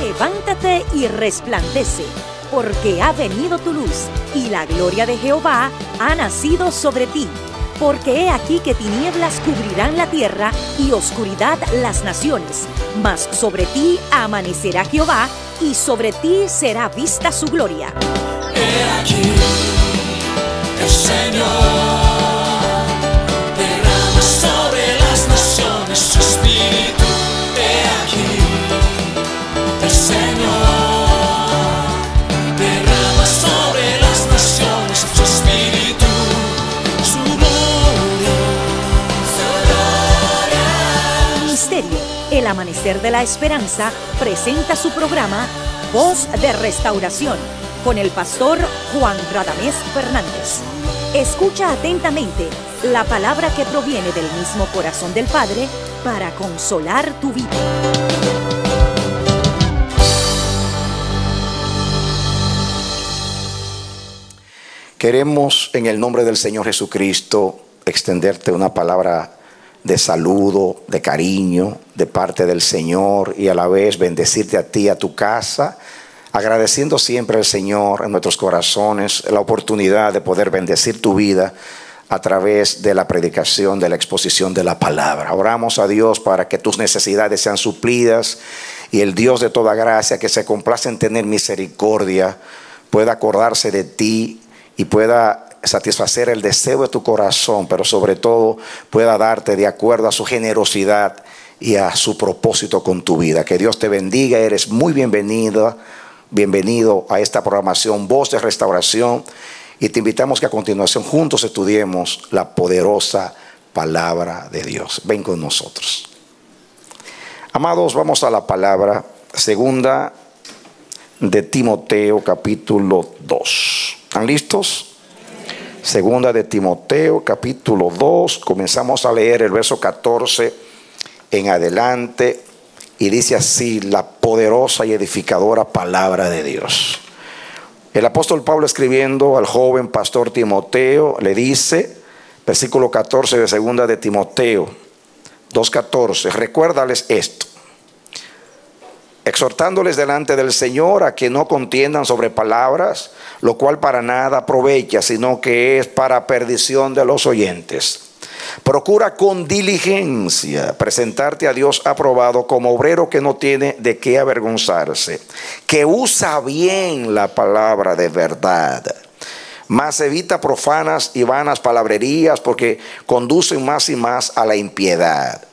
Levántate y resplandece, porque ha venido tu luz, y la gloria de Jehová ha nacido sobre ti. Porque he aquí que tinieblas cubrirán la tierra, y oscuridad las naciones. Mas sobre ti amanecerá Jehová, y sobre ti será vista su gloria. He aquí, el Señor derrama sobre las naciones su espíritu. He aquí, el Señor derrama sobre las naciones su espíritu, su gloria, su gloria. Ministerio El Amanecer de la Esperanza presenta su programa Voz de Restauración con el pastor Juan Radamés Fernández. Escucha atentamente la palabra que proviene del mismo corazón del Padre para consolar tu vida. Queremos en el nombre del Señor Jesucristo extenderte una palabra de saludo, de cariño de parte del Señor, y a la vez bendecirte a ti, a tu casa, agradeciendo siempre al Señor en nuestros corazones la oportunidad de poder bendecir tu vida a través de la predicación, de la exposición de la palabra. Oramos a Dios para que tus necesidades sean suplidas, y el Dios de toda gracia, que se complace en tener misericordia, pueda acordarse de ti y pueda satisfacer el deseo de tu corazón, pero sobre todo pueda darte de acuerdo a su generosidad y a su propósito con tu vida. Que Dios te bendiga. Eres muy bienvenido a esta programación Voz de Restauración, y te invitamos que a continuación juntos estudiemos la poderosa palabra de Dios. Ven con nosotros. Amados, vamos a la palabra segunda de Timoteo capítulo 2. ¿Están listos? Segunda de Timoteo capítulo 2, comenzamos a leer el verso 14 en adelante, y dice así la poderosa y edificadora palabra de Dios. El apóstol Pablo, escribiendo al joven pastor Timoteo, le dice, versículo 14 de segunda de Timoteo 2:14, recuérdales esto, exhortándoles delante del Señor a que no contiendan sobre palabras, lo cual para nada aprovecha, sino que es para perdición de los oyentes. Procura con diligencia presentarte a Dios aprobado, como obrero que no tiene de qué avergonzarse, que usa bien la palabra de verdad, mas evita profanas y vanas palabrerías, porque conducen más y más a la impiedad.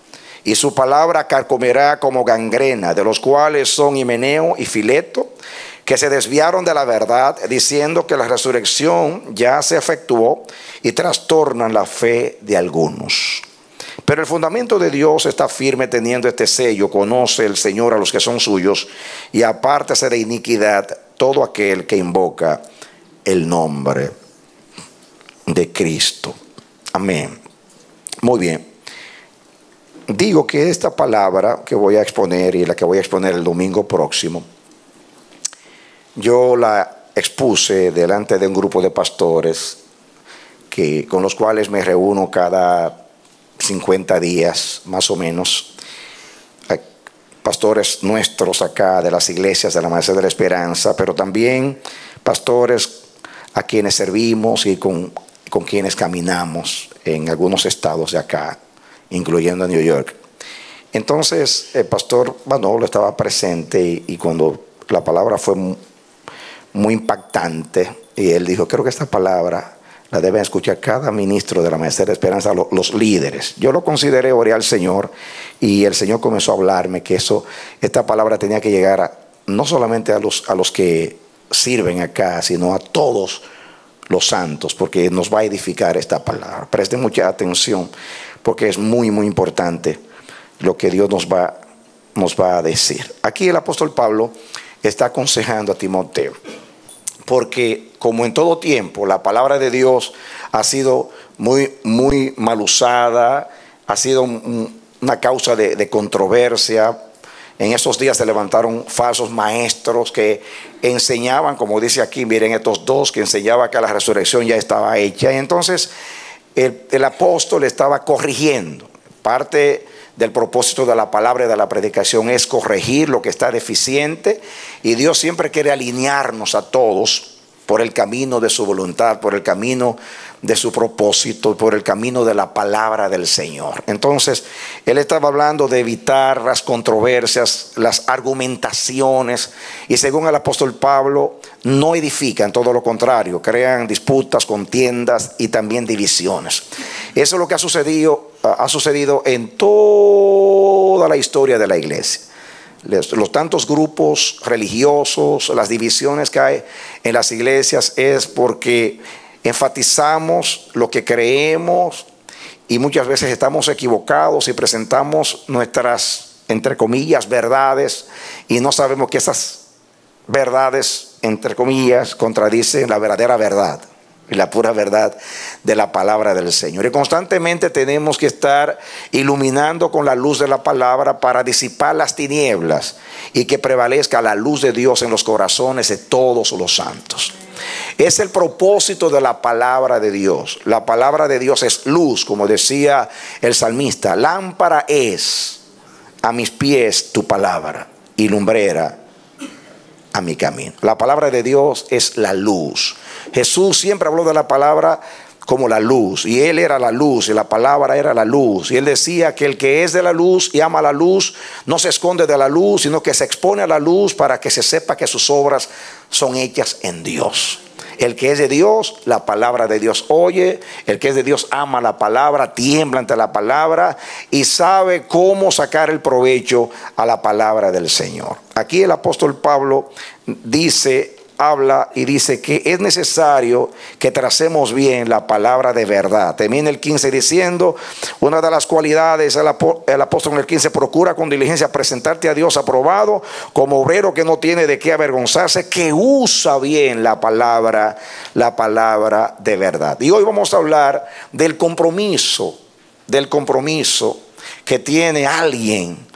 Y su palabra carcomerá como gangrena, de los cuales son Himeneo y Fileto, que se desviaron de la verdad, diciendo que la resurrección ya se efectuó, y trastornan la fe de algunos. Pero el fundamento de Dios está firme, teniendo este sello: conoce el Señor a los que son suyos, y apártase de iniquidad todo aquel que invoca el nombre de Cristo. Amén. Muy bien. Digo que esta palabra que voy a exponer, y la que voy a exponer el domingo próximo, yo la expuse delante de un grupo de pastores con los cuales me reúno cada 50 días más o menos. Pastores nuestros acá de las iglesias de la Amanecer de la Esperanza, pero también pastores a quienes servimos y con quienes caminamos en algunos estados de acá, incluyendo New York. Entonces el pastor Manolo estaba presente, y cuando la palabra fue muy impactante, y él dijo, creo que esta palabra la deben escuchar cada ministro de la Amanecer de Esperanza, los líderes. Yo lo consideré, oré al Señor, y el Señor comenzó a hablarme que esta palabra tenía que llegar no solamente a los que sirven acá, sino a todos los santos, porque nos va a edificar esta palabra. Presten mucha atención, porque es muy, muy importante lo que Dios nos va a decir. Aquí el apóstol Pablo está aconsejando a Timoteo, porque como en todo tiempo la palabra de Dios ha sido muy, muy mal usada, ha sido una causa de controversia, En esos días se levantaron falsos maestros que enseñaban, como dice aquí, miren estos dos, que enseñaban que la resurrección ya estaba hecha. Y entonces el apóstol estaba corrigiendo. Parte del propósito de la palabra y de la predicación es corregir lo que está deficiente. Y Dios siempre quiere alinearnos a todos por el camino de su voluntad, por el camino de su propósito, por el camino de la palabra del Señor. Entonces, él estaba hablando de evitar las controversias, las argumentaciones, y según el apóstol Pablo, no edifican, todo lo contrario, crean disputas, contiendas y también divisiones. Eso es lo que ha sucedido en toda la historia de la iglesia. Los tantos grupos religiosos, las divisiones que hay en las iglesias es porque enfatizamos lo que creemos y muchas veces estamos equivocados y presentamos nuestras, entre comillas, verdades, y no sabemos que esas verdades, entre comillas, contradicen la verdadera verdad y la pura verdad de la palabra del Señor. Y constantemente tenemos que estar iluminando con la luz de la palabra para disipar las tinieblas y que prevalezca la luz de Dios en los corazones de todos los santos. Es el propósito de la palabra de Dios. La palabra de Dios es luz, como decía el salmista. Lámpara es a mis pies tu palabra y lumbrera a mi camino. La palabra de Dios es la luz. Jesús siempre habló de la palabra como la luz, y Él era la luz y la palabra era la luz, y Él decía que el que es de la luz y ama la luz no se esconde de la luz, sino que se expone a la luz para que se sepa que sus obras son hechas en Dios. El que es de Dios, la palabra de Dios oye. El que es de Dios ama la palabra, tiembla ante la palabra y sabe cómo sacar el provecho a la palabra del Señor. Aquí el apóstol Pablo habla y dice que es necesario que tracemos bien la palabra de verdad. Termina el 15 diciendo, una de las cualidades, el apóstol en el 15, procura con diligencia presentarte a Dios aprobado, como obrero que no tiene de qué avergonzarse, que usa bien la palabra de verdad. Y hoy vamos a hablar del compromiso que tiene alguien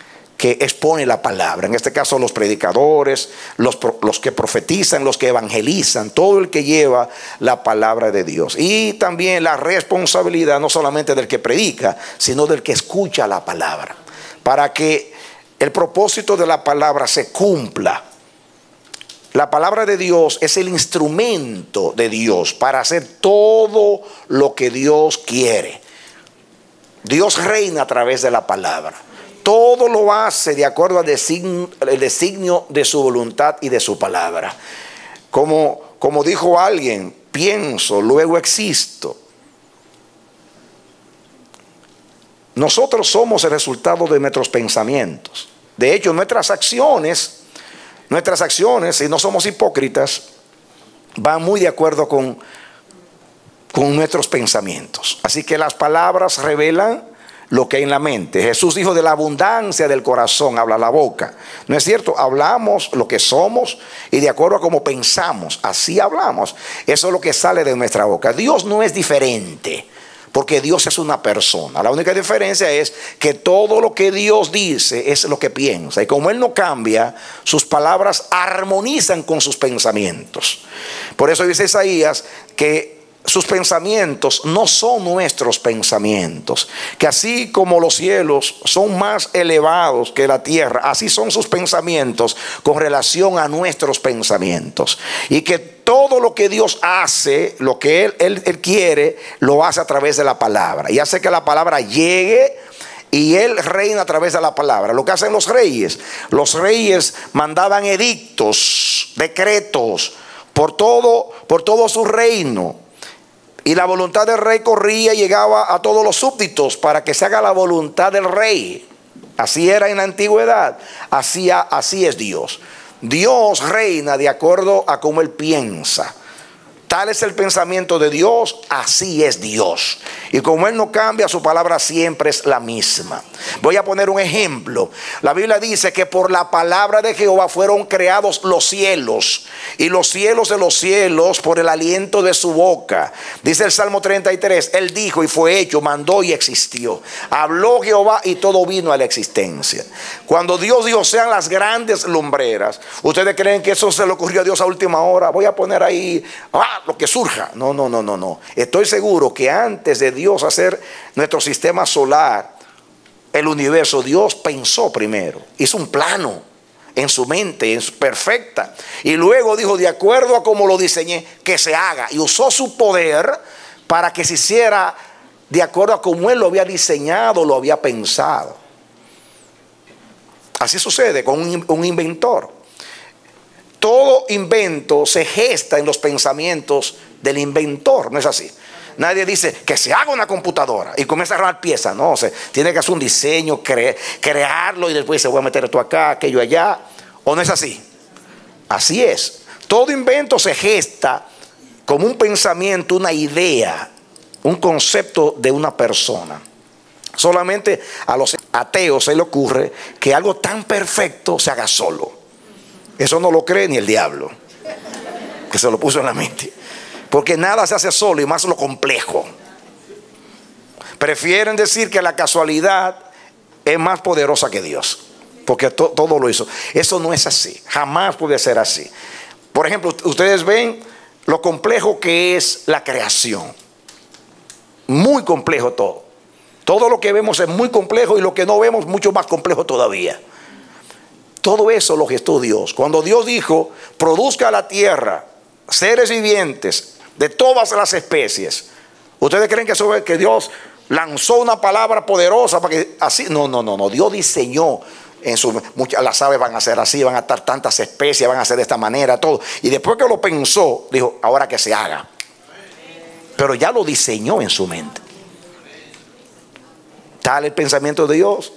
que expone la palabra, en este caso los predicadores, los que profetizan, los que evangelizan, todo el que lleva la palabra de Dios. Y también la responsabilidad no solamente del que predica, sino del que escucha la palabra, para que el propósito de la palabra se cumpla. La palabra de Dios es el instrumento de Dios para hacer todo lo que Dios quiere. Dios reina a través de la palabra. Todo lo hace de acuerdo al designio de su voluntad y de su palabra. Como dijo alguien, pienso, luego existo. Nosotros somos el resultado de nuestros pensamientos. De hecho, nuestras acciones, si no somos hipócritas, van muy de acuerdo con nuestros pensamientos. Así que las palabras revelan lo que hay en la mente. Jesús dijo, de la abundancia del corazón habla la boca. ¿No es cierto? Hablamos lo que somos y de acuerdo a cómo pensamos, así hablamos. Eso es lo que sale de nuestra boca. Dios no es diferente, porque Dios es una persona. La única diferencia es que todo lo que Dios dice es lo que piensa. Y como Él no cambia, sus palabras armonizan con sus pensamientos. Por eso dice Isaías que sus pensamientos no son nuestros pensamientos, que así como los cielos son más elevados que la tierra, así son sus pensamientos con relación a nuestros pensamientos, y que todo lo que Dios hace, lo que Él quiere, lo hace a través de la palabra, y hace que la palabra llegue. Y Él reina a través de la palabra. Lo que hacen los reyes mandaban edictos, decretos por todo su reino. Y la voluntad del rey corría y llegaba a todos los súbditos para que se haga la voluntad del rey. Así era en la antigüedad. Así es Dios. Dios reina de acuerdo a cómo Él piensa. Tal es el pensamiento de Dios, así es Dios. Y como Él no cambia, su palabra siempre es la misma. Voy a poner un ejemplo. La Biblia dice que por la palabra de Jehová fueron creados los cielos, y los cielos de los cielos por el aliento de su boca. Dice el Salmo 33, Él dijo y fue hecho, mandó y existió. Habló Jehová y todo vino a la existencia. Cuando Dios dijo sean las grandes lumbreras, ¿ustedes creen que eso se le ocurrió a Dios a última hora? Voy a poner ahí lo que surja. No. Estoy seguro que antes de Dios hacer nuestro sistema solar, el universo, Dios pensó primero, hizo un plano en su mente, perfecta, y luego dijo, de acuerdo a como lo diseñé, que se haga, y usó su poder para que se hiciera de acuerdo a como Él lo había diseñado, lo había pensado. Así sucede con un inventor. Todo invento se gesta en los pensamientos del inventor, ¿no es así? Nadie dice que se haga una computadora y comienza a armar piezas. No, tiene que hacer un diseño, crearlo y después se voy a meter esto acá, aquello allá. ¿O no es así? Así es. Todo invento se gesta como un pensamiento, una idea, un concepto de una persona. Solamente a los ateos se le ocurre que algo tan perfecto se haga solo. Eso no lo cree ni el diablo, que se lo puso en la mente. Porque nada se hace solo, y más lo complejo. Prefieren decir que la casualidad es más poderosa que Dios, porque todo lo hizo. Eso no es así, jamás puede ser así. Por ejemplo, ustedes ven lo complejo que es la creación. Muy complejo todo. Todo lo que vemos es muy complejo, y lo que no vemos mucho más complejo todavía. Todo eso lo gestó Dios. Cuando Dios dijo, produzca la tierra seres vivientes de todas las especies, ¿ustedes creen que eso es que Dios lanzó una palabra poderosa para que así? No. Dios diseñó las aves van a ser así, van a estar tantas especies, van a ser de esta manera, todo. Y después que lo pensó, dijo, ahora que se haga. Pero ya lo diseñó en su mente. Tal el pensamiento de Dios,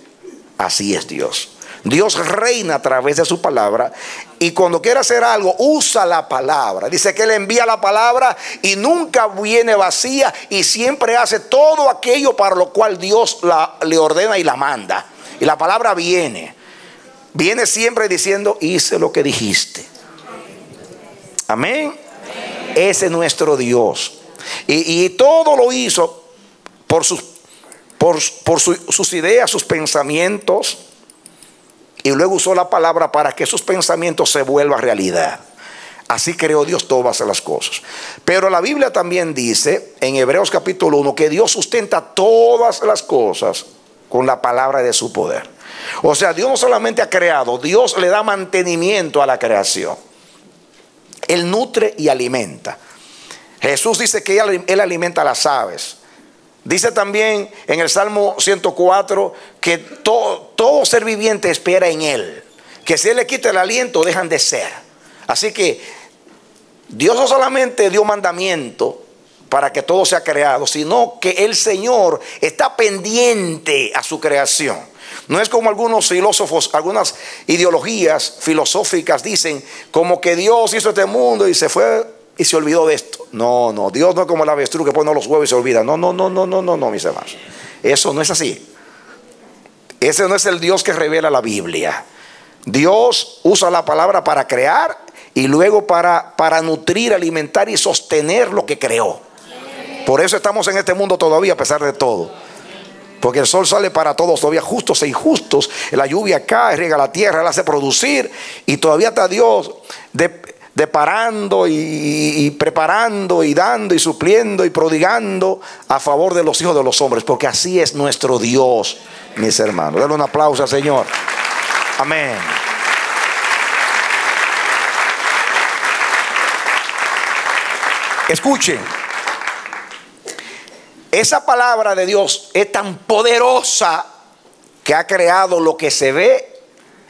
así es Dios. Dios reina a través de su palabra, y cuando quiere hacer algo usa la palabra. Dice que Él envía la palabra y nunca viene vacía, y siempre hace todo aquello para lo cual Dios le ordena y la manda. Y la palabra viene siempre diciendo, hice lo que dijiste. Amén. Ese es nuestro Dios, y todo lo hizo por sus ideas, sus pensamientos. Y luego usó la palabra para que sus pensamientos se vuelvan realidad. Así creó Dios todas las cosas. Pero la Biblia también dice en Hebreos capítulo 1 que Dios sustenta todas las cosas con la palabra de su poder. O sea, Dios no solamente ha creado, Dios le da mantenimiento a la creación. Él nutre y alimenta. Jesús dice que Él alimenta a las aves. Dice también en el Salmo 104 que todo ser viviente espera en Él, que si Él le quita el aliento dejan de ser. Así que Dios no solamente dio mandamiento para que todo sea creado, sino que el Señor está pendiente a su creación. No es como algunos filósofos, algunas ideologías filosóficas dicen, como que Dios hizo este mundo y se fue y se olvidó de esto. No, Dios no es como el avestruz que pone los huevos y se olvida. No, mis hermanos. Eso no es así. Ese no es el Dios que revela la Biblia. Dios usa la palabra para crear y luego para nutrir, alimentar y sostener lo que creó. Por eso estamos en este mundo todavía, a pesar de todo. Porque el sol sale para todos, todavía justos e injustos. La lluvia cae, riega la tierra, la hace producir, y todavía está Dios deparando y preparando y dando y supliendo y prodigando a favor de los hijos de los hombres, porque así es nuestro Dios, mis hermanos. Denle un aplauso al Señor. Amén. Escuchen, esa palabra de Dios es tan poderosa que ha creado lo que se ve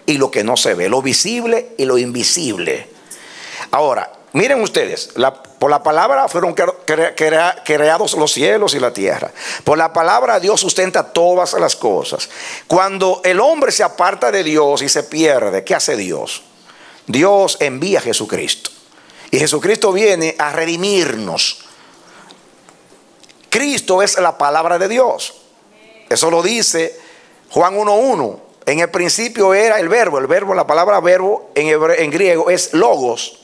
y lo que no se ve, lo visible y lo invisible. Ahora, miren ustedes, por la palabra fueron creados los cielos y la tierra. Por la palabra Dios sustenta todas las cosas. Cuando el hombre se aparta de Dios y se pierde, ¿qué hace Dios? Dios envía a Jesucristo. Y Jesucristo viene a redimirnos. Cristo es la palabra de Dios. Eso lo dice Juan 1:1. En el principio era el verbo. El verbo, la palabra verbo en griego es logos,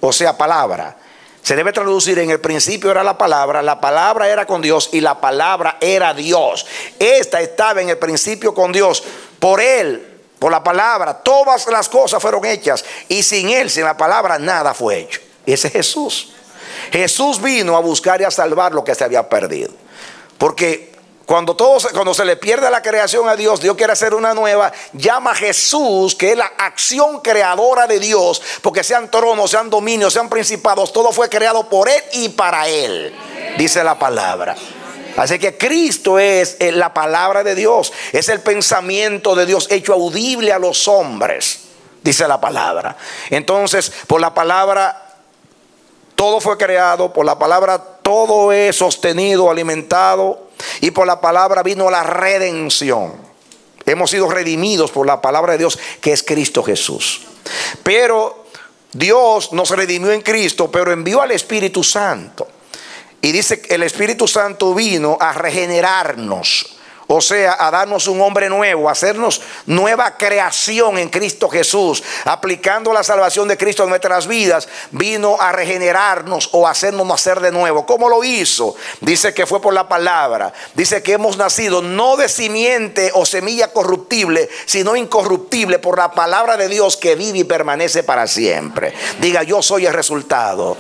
o sea, palabra. Se debe traducir: en el principio era la palabra era con Dios y la palabra era Dios. Esta estaba en el principio con Dios. Por Él, por la palabra, todas las cosas fueron hechas, y sin Él, sin la palabra, nada fue hecho. Y ese es Jesús. Jesús vino a buscar y a salvar lo que se había perdido. Porque cuando se le pierde la creación a Dios, Dios quiere hacer una nueva. Llama a Jesús, que es la acción creadora de Dios, porque sean tronos, sean dominios, sean principados, todo fue creado por Él y para Él, dice la palabra. Así que Cristo es la palabra de Dios, es el pensamiento de Dios hecho audible a los hombres, dice la palabra. Entonces, por la palabra todo fue creado, por la palabra todo es sostenido, alimentado, y por la palabra vino la redención. Hemos sido redimidos por la palabra de Dios, que es Cristo Jesús. Pero Dios nos redimió en Cristo, pero envió al Espíritu Santo. Y dice que el Espíritu Santo vino a regenerarnos, o sea, a darnos un hombre nuevo, a hacernos nueva creación en Cristo Jesús. Aplicando la salvación de Cristo en nuestras vidas, vino a regenerarnos o a hacernos nacer de nuevo. ¿Cómo lo hizo? Dice que fue por la palabra. Dice que hemos nacido no de simiente o semilla corruptible, sino incorruptible, por la palabra de Dios que vive y permanece para siempre. Diga: yo soy el resultado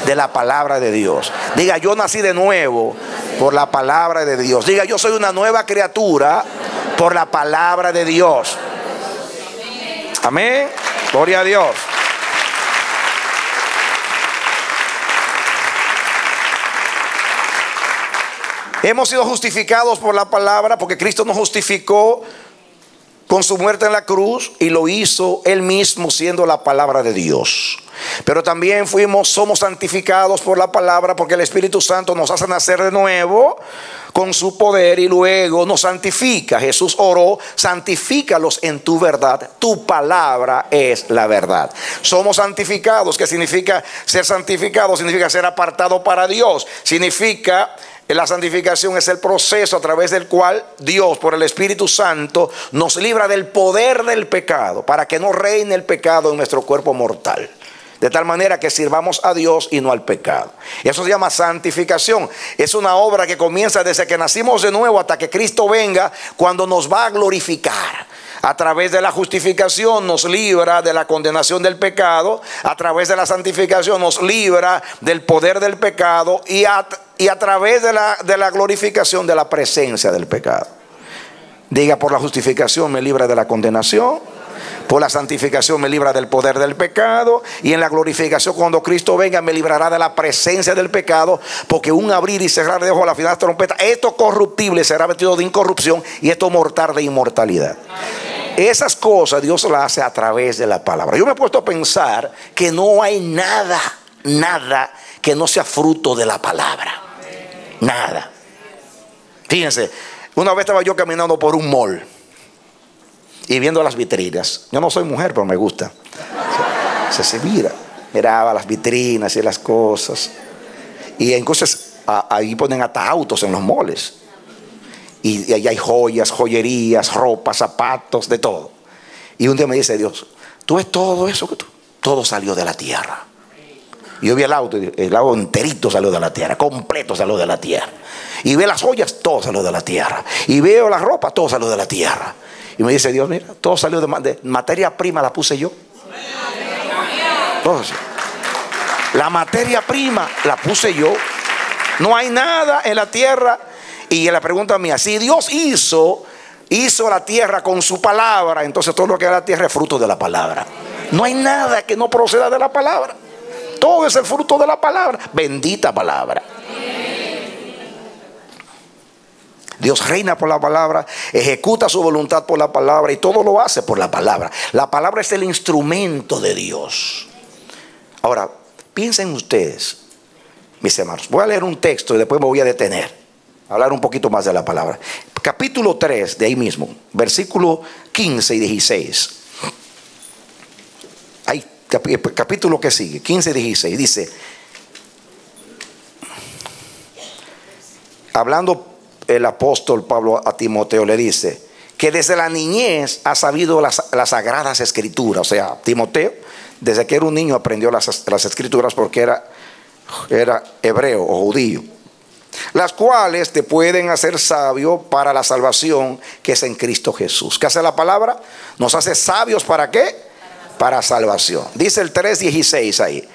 de la palabra de Dios. Diga: yo nací de nuevo por la palabra de Dios. Diga: yo soy una nueva criatura por la palabra de Dios. Amén. Gloria a Dios. Hemos sido justificados por la palabra, porque Cristo nos justificó con su muerte en la cruz, y lo hizo Él mismo siendo la palabra de Dios. Pero también somos santificados por la palabra, porque el Espíritu Santo nos hace nacer de nuevo con su poder y luego nos santifica. Jesús oró: santifícalos en tu verdad, tu palabra es la verdad. Somos santificados. ¿Qué significa ser santificado? Significa ser apartado para Dios. Significa, la santificación es el proceso a través del cual Dios, por el Espíritu Santo, nos libra del poder del pecado, para que no reine el pecado en nuestro cuerpo mortal, de tal manera que sirvamos a Dios y no al pecado. Eso se llama santificación. Es una obra que comienza desde que nacimos de nuevo hasta que Cristo venga, cuando nos va a glorificar. A través de la justificación nos libra de la condenación del pecado. A través de la santificación nos libra del poder del pecado. Y a través de la glorificación, de la presencia del pecado. Diga: por la justificación me libra de la condenación, por la santificación me libra del poder del pecado, y en la glorificación, cuando Cristo venga, me librará de la presencia del pecado, porque un abrir y cerrar de ojos a la final de la trompeta, esto corruptible será vestido de incorrupción, y esto mortal de inmortalidad. Esas cosas Dios las hace a través de la palabra. Yo me he puesto a pensar que no hay nada que no sea fruto de la palabra. Nada. Fíjense, una vez estaba yo caminando por un mall y viendo las vitrinas. Yo no soy mujer, pero me gusta. Se miraba las vitrinas y las cosas. Y entonces ahí ponen hasta autos en los malls. Y ahí hay joyas, joyerías, ropas, zapatos, de todo. Y un día me dice Dios: ¿tú ves todo eso? Todo salió de la tierra. Y yo vi el auto enterito salió de la tierra, completo salió de la tierra. Y ve las joyas, todo salió de la tierra. Y veo la ropa, todo salió de la tierra. Y me dice Dios: mira, todo salió de materia prima, la puse yo. Entonces, la materia prima la puse yo. No hay nada en la tierra. Y la pregunta mía: si Dios hizo la tierra con su palabra, entonces todo lo que hay en la tierra es fruto de la palabra. No hay nada que no proceda de la palabra. Todo es el fruto de la palabra. Bendita palabra. Dios reina por la palabra, ejecuta su voluntad por la palabra, y todo lo hace por la palabra. La palabra es el instrumento de Dios. Ahora, piensen ustedes, mis hermanos. Voy a leer un texto y después me voy a detener, hablar un poquito más de la palabra. Capítulo 3 de ahí mismo, versículo 15 y 16. Hay capítulo que sigue, 15-16, dice, hablando el apóstol Pablo a Timoteo, le dice que desde la niñez ha sabido las sagradas escrituras. O sea, Timoteo, desde que era un niño, aprendió las escrituras porque era hebreo o judío, las cuales te pueden hacer sabio para la salvación que es en Cristo Jesús. ¿Qué hace la palabra? Nos hace sabios, ¿para qué? Para salvación. Dice el 3:16 ahí: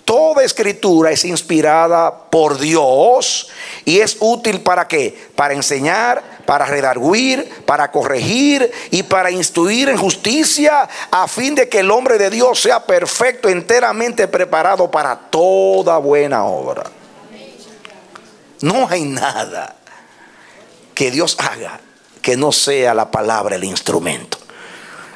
toda escritura es inspirada por Dios y es útil ¿para qué? Para enseñar, para redarguir, para corregir y para instruir en justicia, a fin de que el hombre de Dios sea perfecto, enteramente preparado para toda buena obra. No hay nada que Dios haga que no sea la palabra el instrumento.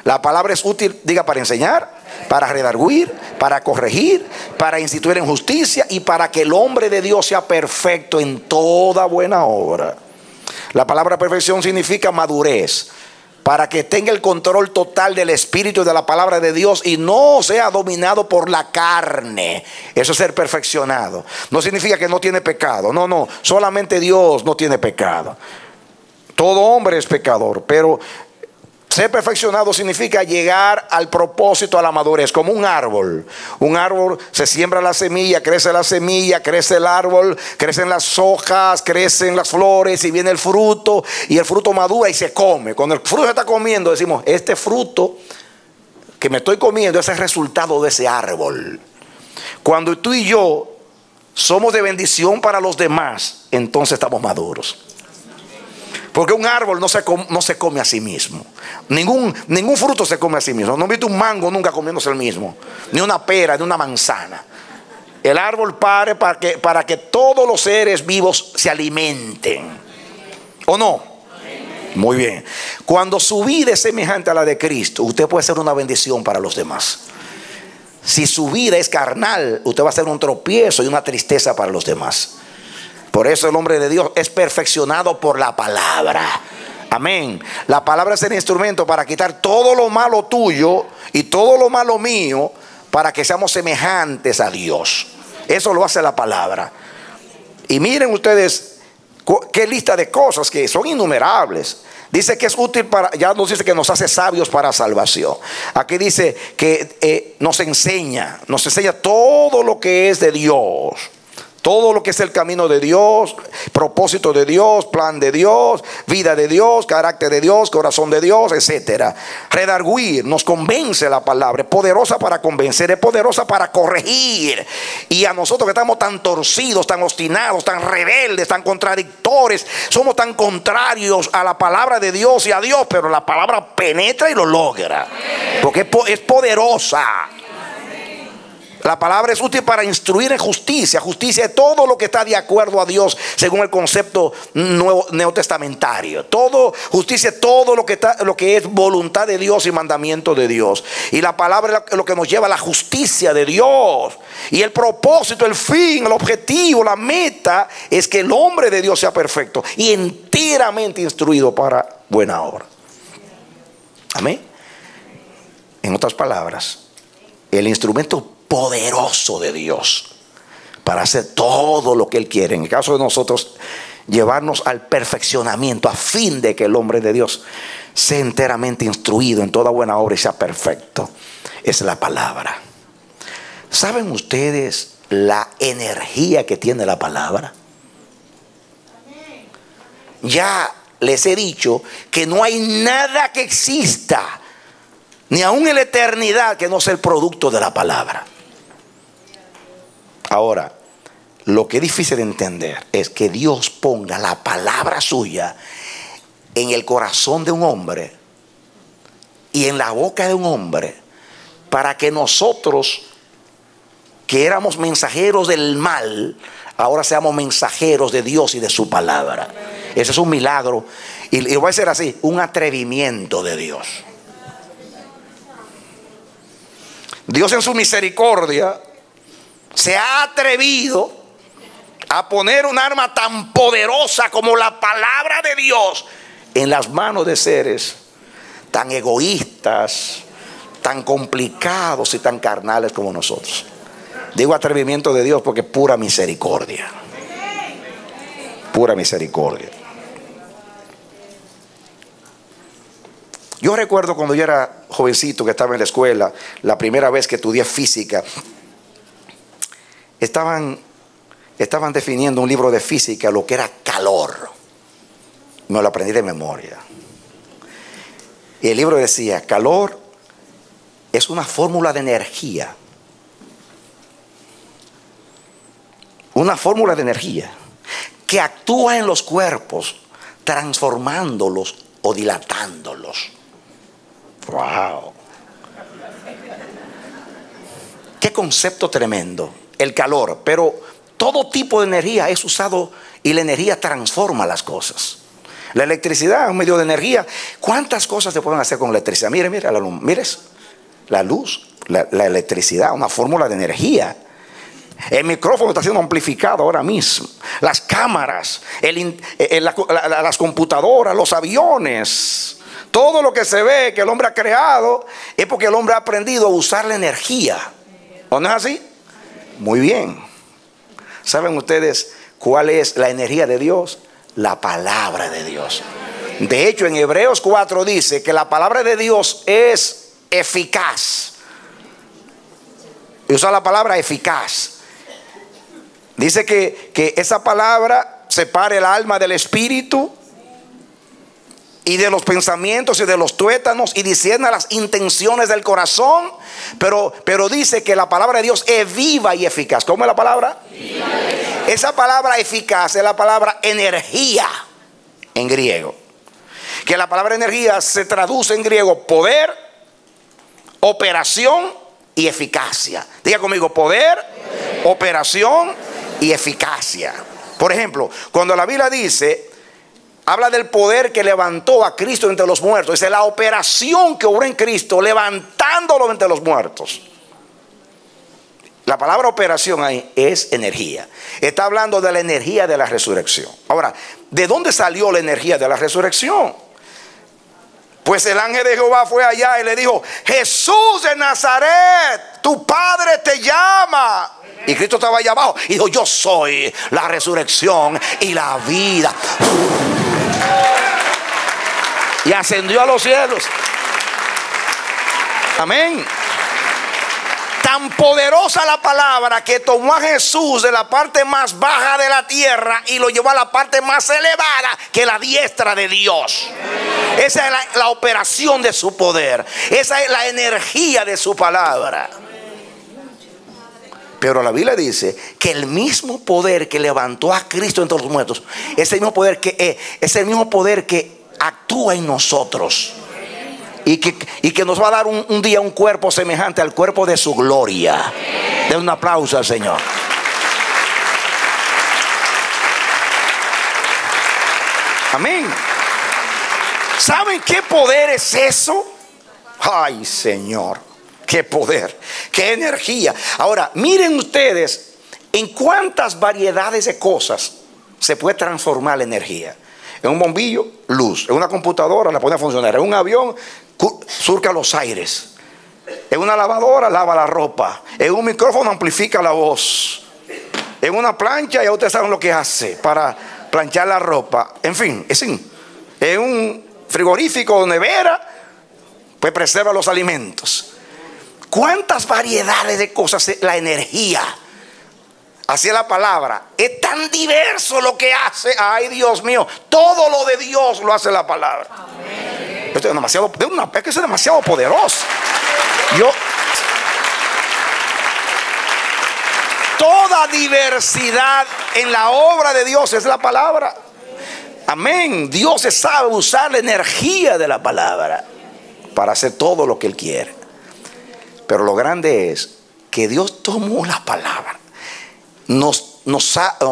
La palabra es útil, diga, para enseñar, para redarguir, para corregir, para instituir en justicia y para que el hombre de Dios sea perfecto en toda buena obra. La palabra perfección significa madurez, para que tenga el control total del espíritu y de la palabra de Dios y no sea dominado por la carne. Eso es ser perfeccionado. No significa que no tiene pecado. No, solamente Dios no tiene pecado. Todo hombre es pecador, pero ser perfeccionado significa llegar al propósito, a la madurez, como un árbol. Un árbol, se siembra la semilla, crece el árbol, crecen las hojas, crecen las flores y viene el fruto, y el fruto madura y se come. Cuando el fruto se está comiendo, decimos, este fruto que me estoy comiendo es el resultado de ese árbol. Cuando tú y yo somos de bendición para los demás, entonces estamos maduros. Porque un árbol no se come a sí mismo. Ningún fruto se come a sí mismo. No he visto un mango nunca comiéndose el mismo, ni una pera, ni una manzana. El árbol pare para que todos los seres vivos se alimenten. ¿O no? Muy bien. Cuando su vida es semejante a la de Cristo, usted puede ser una bendición para los demás. Si su vida es carnal, usted va a ser un tropiezo y una tristeza para los demás. Por eso el hombre de Dios es perfeccionado por la palabra. Amén. La palabra es el instrumento para quitar todo lo malo tuyo y todo lo malo mío, para que seamos semejantes a Dios. Eso lo hace la palabra. Y miren ustedes qué lista de cosas que son innumerables. Dice que es útil para, ya nos dice que nos hace sabios para salvación. Aquí dice que nos enseña todo lo que es de Dios. Todo lo que es el camino de Dios, propósito de Dios, plan de Dios, vida de Dios, carácter de Dios, corazón de Dios, etc. Redarguir, nos convence la palabra, es poderosa para convencer, es poderosa para corregir. Y a nosotros que estamos tan torcidos, tan obstinados, tan rebeldes, tan contradictores, somos tan contrarios a la palabra de Dios y a Dios, pero la palabra penetra y lo logra, porque es poderosa. La palabra es útil para instruir en justicia. Justicia es todo lo que está de acuerdo a Dios, según el concepto neotestamentario. Justicia es todo lo que es voluntad de Dios y mandamiento de Dios. Y la palabra es lo que nos lleva a la justicia de Dios. Y el propósito, el fin, el objetivo, la meta es que el hombre de Dios sea perfecto y enteramente instruido para buena obra. Amén. En otras palabras, el instrumento poderoso de Dios para hacer todo lo que Él quiere, en el caso de nosotros, llevarnos al perfeccionamiento, a fin de que el hombre de Dios sea enteramente instruido en toda buena obra y sea perfecto, es la palabra. ¿Saben ustedes la energía que tiene la palabra? Ya les he dicho que no hay nada que exista, ni aún en la eternidad, que no sea el producto de la palabra. Ahora, lo que es difícil de entender es que Dios ponga la palabra suya en el corazón de un hombre y en la boca de un hombre, para que nosotros, que éramos mensajeros del mal, ahora seamos mensajeros de Dios y de su palabra. Ese es un milagro, y voy a decir así, un atrevimiento de Dios. Dios en su misericordia se ha atrevido a poner un arma tan poderosa como la palabra de Dios en las manos de seres tan egoístas, tan complicados y tan carnales como nosotros. Digo atrevimiento de Dios porque es pura misericordia. Pura misericordia. Yo recuerdo cuando yo era jovencito, que estaba en la escuela, la primera vez que estudié física, estaban definiendo un libro de física, lo que era calor. Me lo aprendí de memoria. Y el libro decía: calor es una fórmula de energía. Una fórmula de energía que actúa en los cuerpos, transformándolos o dilatándolos. ¡Wow! ¡Qué concepto tremendo! El calor. Pero todo tipo de energía es usado y la energía transforma las cosas. La electricidad es un medio de energía. ¿Cuántas cosas se pueden hacer con electricidad? Mire la luz, la electricidad, una fórmula de energía. El micrófono está siendo amplificado ahora mismo. Las cámaras, las computadoras, los aviones. Todo lo que se ve que el hombre ha creado es porque el hombre ha aprendido a usar la energía. ¿O no es así? Muy bien. ¿Saben ustedes cuál es la energía de Dios? La palabra de Dios. De hecho, en Hebreos 4 dice que la palabra de Dios es eficaz. Y usa la palabra eficaz. Dice que esa palabra separa el alma del espíritu y de los pensamientos y de los tuétanos, y discierne las intenciones del corazón. Pero dice que la palabra de Dios es viva y eficaz. ¿Cómo es la palabra? Viva. Esa palabra eficaz es la palabra energía en griego. Que la palabra energía se traduce en griego poder, operación y eficacia. Diga conmigo: poder, operación y eficacia. Por ejemplo, cuando la Biblia dice, habla del poder que levantó a Cristo entre los muertos. Dice la operación que obró en Cristo, levantándolo entre los muertos. La palabra operación ahí es energía. Está hablando de la energía de la resurrección. Ahora, ¿de dónde salió la energía de la resurrección? Pues el ángel de Jehová fue allá y le dijo: Jesús de Nazaret, tu padre te llama. Y Cristo estaba allá abajo y dijo: yo soy la resurrección y la vida. Y ascendió a los cielos. Amén. Tan poderosa la palabra que tomó a Jesús de la parte más baja de la tierra y lo llevó a la parte más elevada, que la diestra de Dios. Esa es la operación de su poder. Esa es la energía de su palabra. Pero la Biblia dice que el mismo poder que levantó a Cristo entre los muertos es el mismo poder que actúa en nosotros. Y que nos va a dar un día un cuerpo semejante al cuerpo de su gloria. Den un aplauso al Señor. Amén. ¿Saben qué poder es eso? Ay, Señor, qué poder, qué energía. Ahora, miren ustedes en cuántas variedades de cosas se puede transformar la energía. En un bombillo, luz. En una computadora la pone a funcionar. En un avión, surca los aires. En una lavadora, lava la ropa. En un micrófono, amplifica la voz. En una plancha, ya ustedes saben lo que hace para planchar la ropa. En fin, en un frigorífico o nevera, pues preserva los alimentos. ¿Cuántas variedades de cosas? La energía. Así es la palabra. Es tan diverso lo que hace. Ay, Dios mío. Todo lo de Dios lo hace la palabra. Amén. Esto es demasiado, es que es demasiado poderoso. Toda diversidad en la obra de Dios es la palabra. Amén. Dios sabe usar la energía de la palabra para hacer todo lo que Él quiere. Pero lo grande es que Dios tomó la palabra. Nos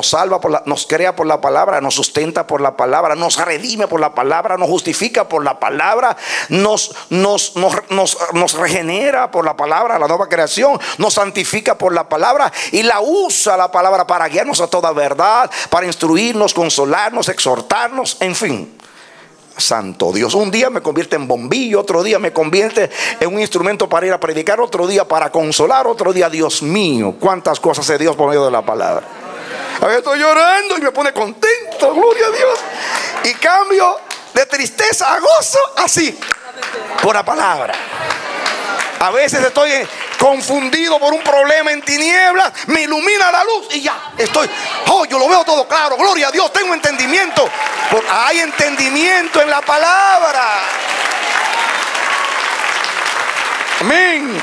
salva nos crea por la palabra, nos sustenta por la palabra, nos redime por la palabra, nos justifica por la palabra, nos regenera por la palabra, la nueva creación, nos santifica por la palabra y la usa la palabra para guiarnos a toda verdad, para instruirnos, consolarnos, exhortarnos, en fin. Santo Dios. Un día me convierte en bombillo, otro día me convierte en un instrumento para ir a predicar, otro día para consolar, otro día, Dios mío, cuántas cosas hace Dios por medio de la palabra. A veces estoy llorando y me pone contento, gloria a Dios, y cambio de tristeza a gozo así, por la palabra. A veces estoy confundido por un problema en tinieblas, me ilumina la luz y ya estoy, yo lo veo todo claro, gloria a Dios, tengo entendimiento. Hay entendimiento en la palabra. Amén.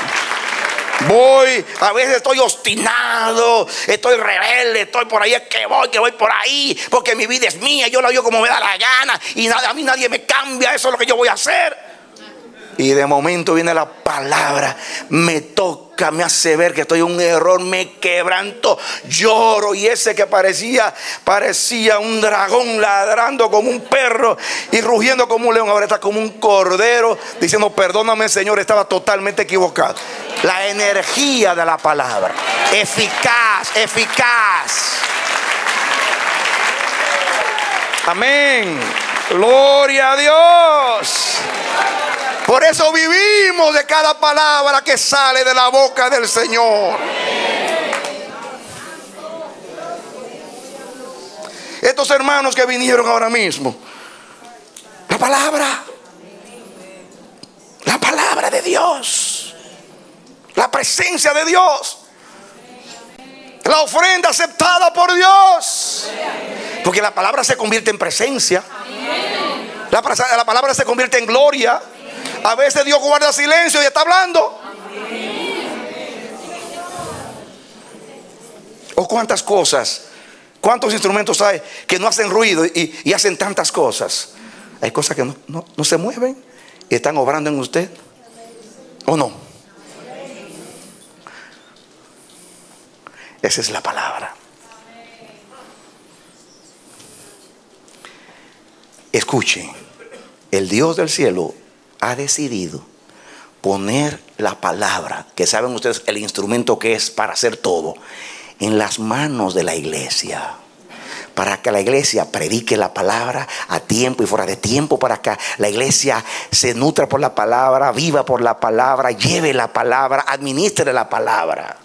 A veces estoy obstinado, estoy rebelde, estoy por ahí, es que voy por ahí, porque mi vida es mía, yo la hago como me da la gana y a mí nadie me cambia, eso es lo que yo voy a hacer. Y de momento viene la palabra, me toca, me hace ver que estoy en un error, me quebranto, lloro. Y ese que parecía un dragón ladrando como un perro y rugiendo como un león, ahora está como un cordero diciendo: perdóname, Señor, estaba totalmente equivocado. La energía de la palabra, eficaz. Amén. Gloria a Dios. Por eso vivimos de cada palabra que sale de la boca del Señor. Estos hermanos que vinieron ahora mismo, la palabra de Dios, la presencia de Dios, la ofrenda aceptada por Dios, porque la palabra se convierte en presencia, la palabra se convierte en gloria. A veces Dios guarda silencio y está hablando. O cuántas cosas, cuántos instrumentos hay que no hacen ruido y hacen tantas cosas. Hay cosas que no se mueven y están obrando en usted, ¿o no? Esa es la palabra. Escuchen, el Dios del cielo ha decidido poner la palabra, que saben ustedes el instrumento que es para hacer todo, en las manos de la iglesia, para que la iglesia predique la palabra a tiempo y fuera de tiempo, para que la iglesia se nutra por la palabra, viva por la palabra, lleve la palabra, administre la palabra.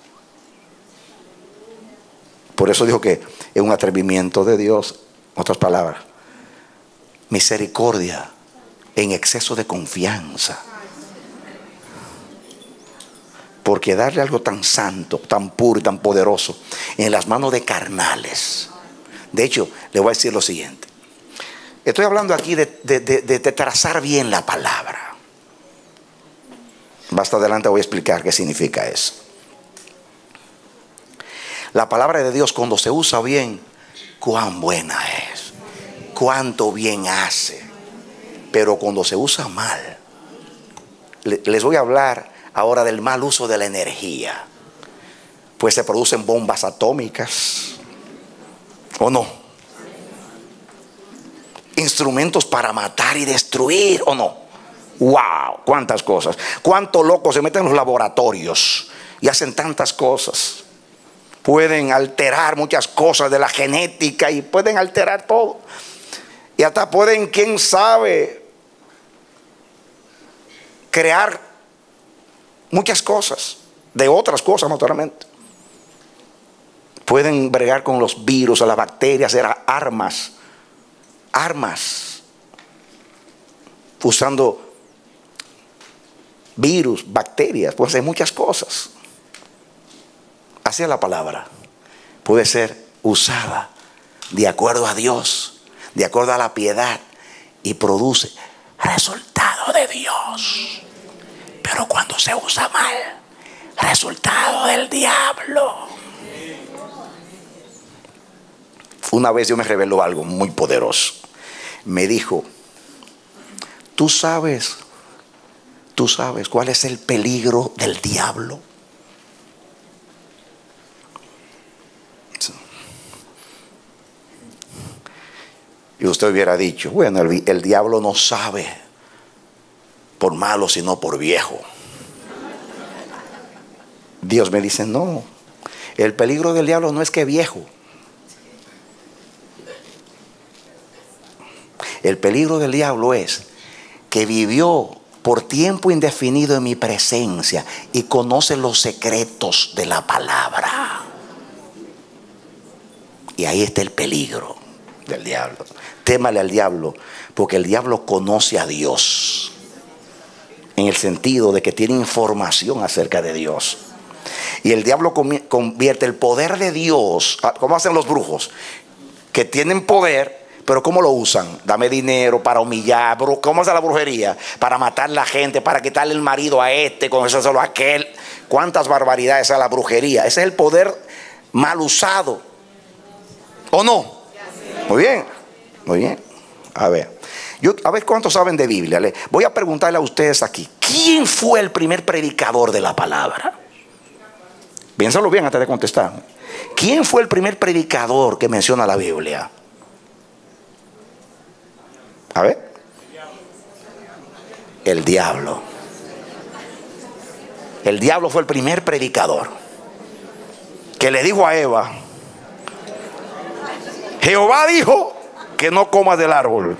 Por eso dijo que es un atrevimiento de Dios. Otras palabras, misericordia en exceso de confianza. Porque darle algo tan santo, tan puro y tan poderoso en las manos de carnales. De hecho, le voy a decir lo siguiente. Estoy hablando aquí de trazar bien la palabra. Más adelante voy a explicar qué significa eso. La palabra de Dios, cuando se usa bien, cuán buena es, cuánto bien hace. Pero cuando se usa mal, les voy a hablar ahora del mal uso de la energía. Pues se producen bombas atómicas, ¿o no? Instrumentos para matar y destruir, ¿o no? ¡Wow! Cuántas cosas. Cuántos locos se meten en los laboratorios y hacen tantas cosas. Pueden alterar muchas cosas de la genética y pueden alterar todo. Y hasta pueden, quién sabe, crear muchas cosas, de otras cosas naturalmente. Pueden bregar con los virus, las bacterias, hacer armas, usando virus, bacterias, pueden hacer muchas cosas. Así es la palabra, puede ser usada de acuerdo a Dios, de acuerdo a la piedad, y produce resultado de Dios. Pero cuando se usa mal, resultado del diablo. Una vez Dios me reveló algo muy poderoso. Me dijo: ¿Tú sabes cuál es el peligro del diablo? Y usted hubiera dicho: bueno, el diablo no sabe por malo, sino por viejo. Dios me dice: no, el peligro del diablo no es que viejo. El peligro del diablo es que vivió por tiempo indefinido en mi presencia y conoce los secretos de la palabra. Y ahí está el peligro del diablo. Témale al diablo, porque el diablo conoce a Dios, en el sentido de que tiene información acerca de Dios. Y el diablo convierte el poder de Dios, ¿cómo hacen los brujos? Que tienen poder, pero ¿cómo lo usan? Dame dinero para humillar. ¿Cómo hace la brujería? Para matar a la gente, para quitarle el marido a este, con eso solo a aquel. ¿Cuántas barbaridades a la brujería? Ese es el poder mal usado, ¿o no? Muy bien, muy bien. A ver, ¿cuántos saben de Biblia? Voy a preguntarle a ustedes aquí, ¿quién fue el primer predicador de la palabra? Piénsalo bien antes de contestar. ¿Quién fue el primer predicador que menciona la Biblia? A ver. El diablo. El diablo fue el primer predicador que le dijo a Eva: Jehová dijo que no comas del árbol.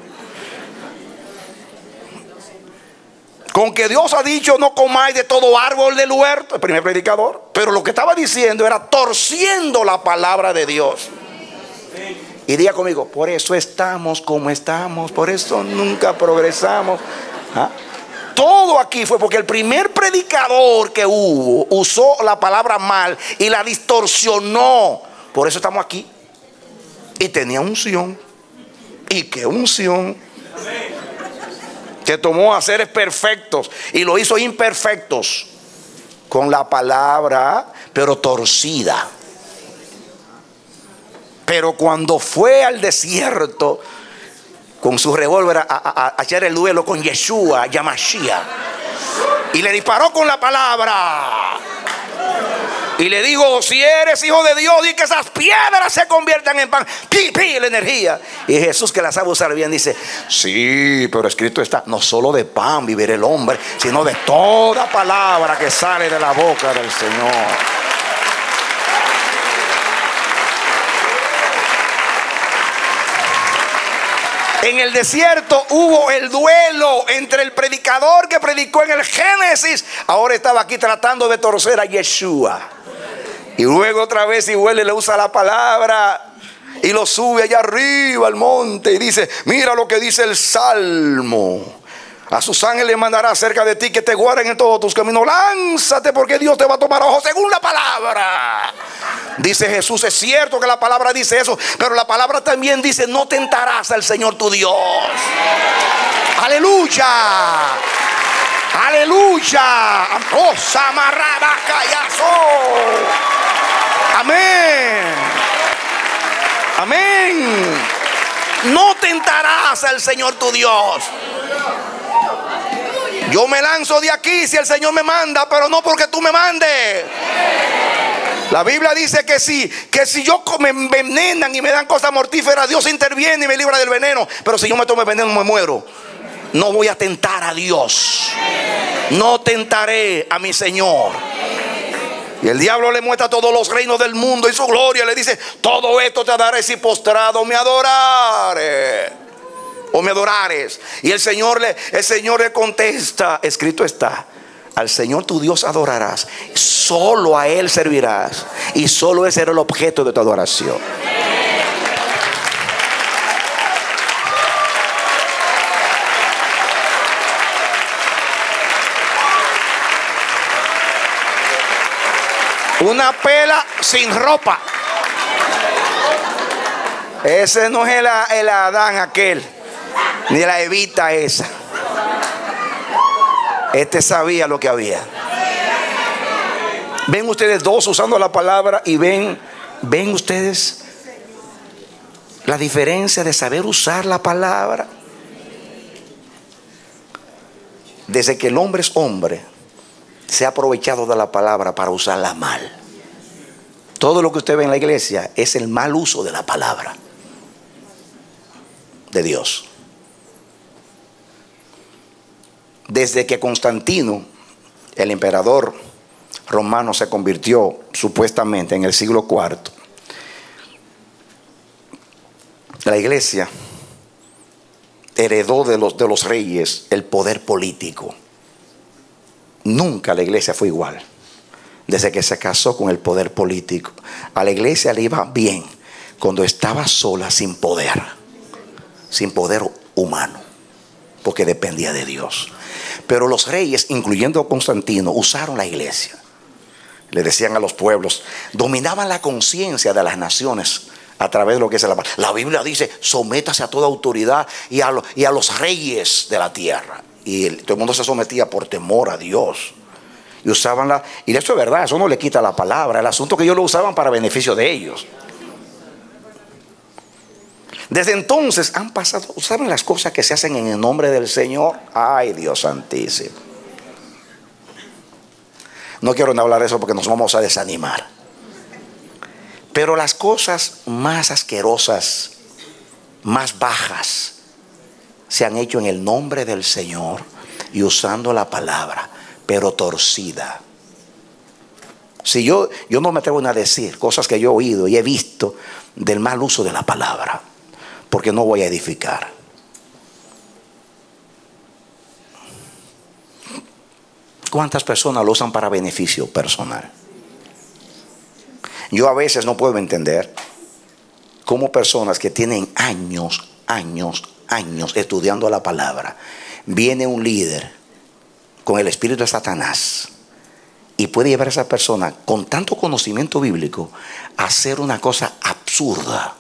Con que Dios ha dicho no comáis de todo árbol del huerto. El primer predicador. Pero lo que estaba diciendo era torciendo la palabra de Dios. Y diga conmigo: por eso estamos como estamos, por eso nunca progresamos. ¿Ah? Todo aquí fue porque el primer predicador que hubo usó la palabra mal y la distorsionó. Por eso estamos aquí. Y tenía unción. ¿Y qué unción? Que tomó a seres perfectos y lo hizo imperfectos con la palabra, pero torcida. Pero cuando fue al desierto con su revólver a hacer el duelo con Yeshua, Yamashia, y le disparó con la palabra y le dijo: si eres hijo de Dios, di que esas piedras se conviertan en pan. La energía. Y Jesús, que la sabe usar bien, dice: sí, pero escrito está, no solo de pan vivirá el hombre, sino de toda palabra que sale de la boca del Señor. En el desierto hubo el duelo entre el predicador que predicó en el Génesis. Ahora estaba aquí tratando de torcer a Yeshua. Y luego otra vez y vuelve y le usa la palabra y lo sube allá arriba al monte y dice: mira lo que dice el Salmo. A sus ángeles mandará cerca de ti que te guarden en todos tus caminos. Lánzate porque Dios te va a tomar a ojo según la palabra. Dice Jesús: es cierto que la palabra dice eso, pero la palabra también dice: no tentarás al Señor tu Dios. Aleluya. Aleluya. Oh, samarraba callazo. Amén. Amén. No tentarás al Señor tu Dios. Yo me lanzo de aquí si el Señor me manda, pero no porque tú me mandes. La Biblia dice que si yo me envenenan y me dan cosas mortíferas, Dios interviene y me libra del veneno. Pero si yo me tomo el veneno, me muero. No voy a tentar a Dios. No tentaré a mi Señor. Y el diablo le muestra todos los reinos del mundo y su gloria. Le dice: todo esto te daré si postrado me adorares. O me adorares. Y el Señor le contesta: escrito está, al Señor tu Dios adorarás, solo a Él servirás, y solo ese será el objeto de tu adoración. Una pela sin ropa. Ese no es el Adán aquel, ni la Evita esa. Este sabía lo que había. Ven ustedes dos usando la palabra y ven ustedes la diferencia de saber usar la palabra. Desde que el hombre es hombre, se ha aprovechado de la palabra para usarla mal. Todo lo que usted ve en la iglesia es el mal uso de la palabra de Dios. Desde que Constantino, el emperador romano, se convirtió supuestamente en el siglo IV, la iglesia heredó de los reyes el poder político. Nunca la iglesia fue igual desde que se casó con el poder político. A la iglesia le iba bien cuando estaba sola, sin poder humano, porque dependía de Dios. Pero los reyes, incluyendo Constantino, usaron la iglesia. Le decían a los pueblos, dominaban la conciencia de las naciones a través de lo que es la Biblia dice, sométase a toda autoridad y a los reyes de la tierra. Y todo el mundo se sometía por temor a Dios. Y usaban y eso es verdad, eso no le quita la palabra. El asunto es que ellos lo usaban para beneficio de ellos. Desde entonces han pasado, ¿saben las cosas que se hacen en el nombre del Señor? Ay, Dios santísimo. No quiero hablar de eso porque nos vamos a desanimar. Pero las cosas más asquerosas, más bajas, se han hecho en el nombre del Señor y usando la palabra, pero torcida. Si yo no me atrevo a decir cosas que yo he oído y he visto del mal uso de la palabra, porque no voy a edificar. ¿Cuántas personas lo usan para beneficio personal? Yo a veces no puedo entender cómo personas que tienen años estudiando la palabra, viene un líder con el espíritu de Satanás y puede llevar a esa persona con tanto conocimiento bíblico a hacer una cosa absurda.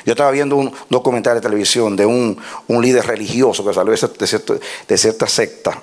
Yo estaba viendo un documental de televisión de un líder religioso que salió de cierta secta.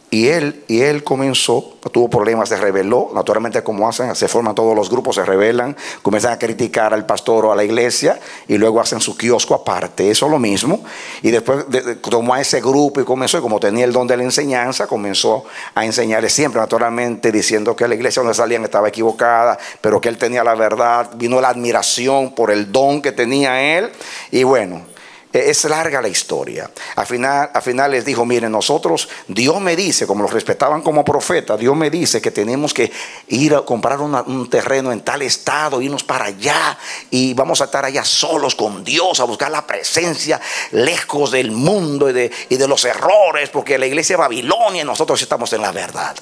Y él comenzó, tuvo problemas, se rebeló. Naturalmente, como hacen, se forman todos los grupos, se rebelan, comienzan a criticar al pastor o a la iglesia y luego hacen su kiosco aparte. Eso es lo mismo. Y después tomó a ese grupo y comenzó, y como tenía el don de la enseñanza, comenzó a enseñarles siempre, naturalmente, diciendo que la iglesia donde salían estaba equivocada, pero que él tenía la verdad. Vino la admiración por el don que tenía él. Y bueno, es larga la historia. Al final les dijo, miren, nosotros, Dios me dice, como los respetaban como profeta, Dios me dice que tenemos que ir a comprar un terreno en tal estado, irnos para allá y vamos a estar allá solos con Dios, a buscar la presencia, lejos del mundo y de los errores, porque la iglesia de Babilonia y nosotros estamos en la verdad.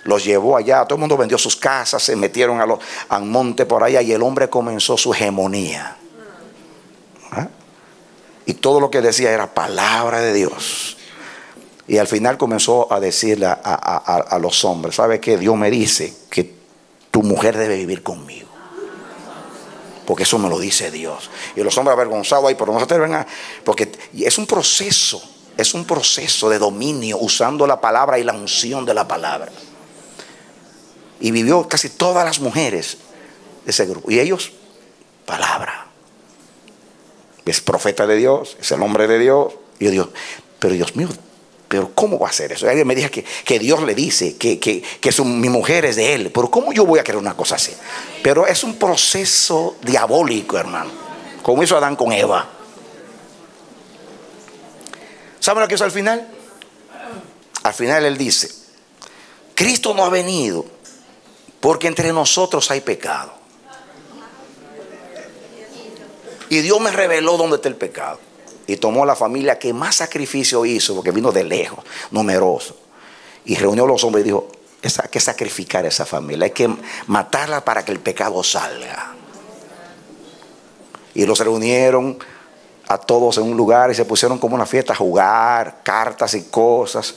Los llevó allá, todo el mundo vendió sus casas, se metieron al monte por allá y el hombre comenzó su hegemonía. Y todo lo que decía era palabra de Dios. Y al final comenzó a decirle a los hombres, ¿sabe qué? Dios me dice que tu mujer debe vivir conmigo, porque eso me lo dice Dios. Y los hombres avergonzados ahí, pero no se atreven porque es un proceso de dominio usando la palabra y la unción de la palabra. Y vivió casi todas las mujeres de ese grupo. Y ellos, palabra. Es profeta de Dios, es el hombre de Dios. Y yo digo, pero Dios mío, pero ¿cómo va a ser eso? Alguien me dijo que Dios le dice que mi mujer es de él. Pero ¿cómo yo voy a querer una cosa así? Pero es un proceso diabólico, hermano, como hizo Adán con Eva. ¿Saben lo que es al final? Al final él dice, Cristo no ha venido porque entre nosotros hay pecado. Y Dios me reveló dónde está el pecado. Y tomó la familia que más sacrificio hizo, porque vino de lejos, numeroso. Y reunió a los hombres y dijo, hay que sacrificar a esa familia, hay que matarla para que el pecado salga. Y los reunieron a todos en un lugar y se pusieron como una fiesta a jugar, cartas y cosas.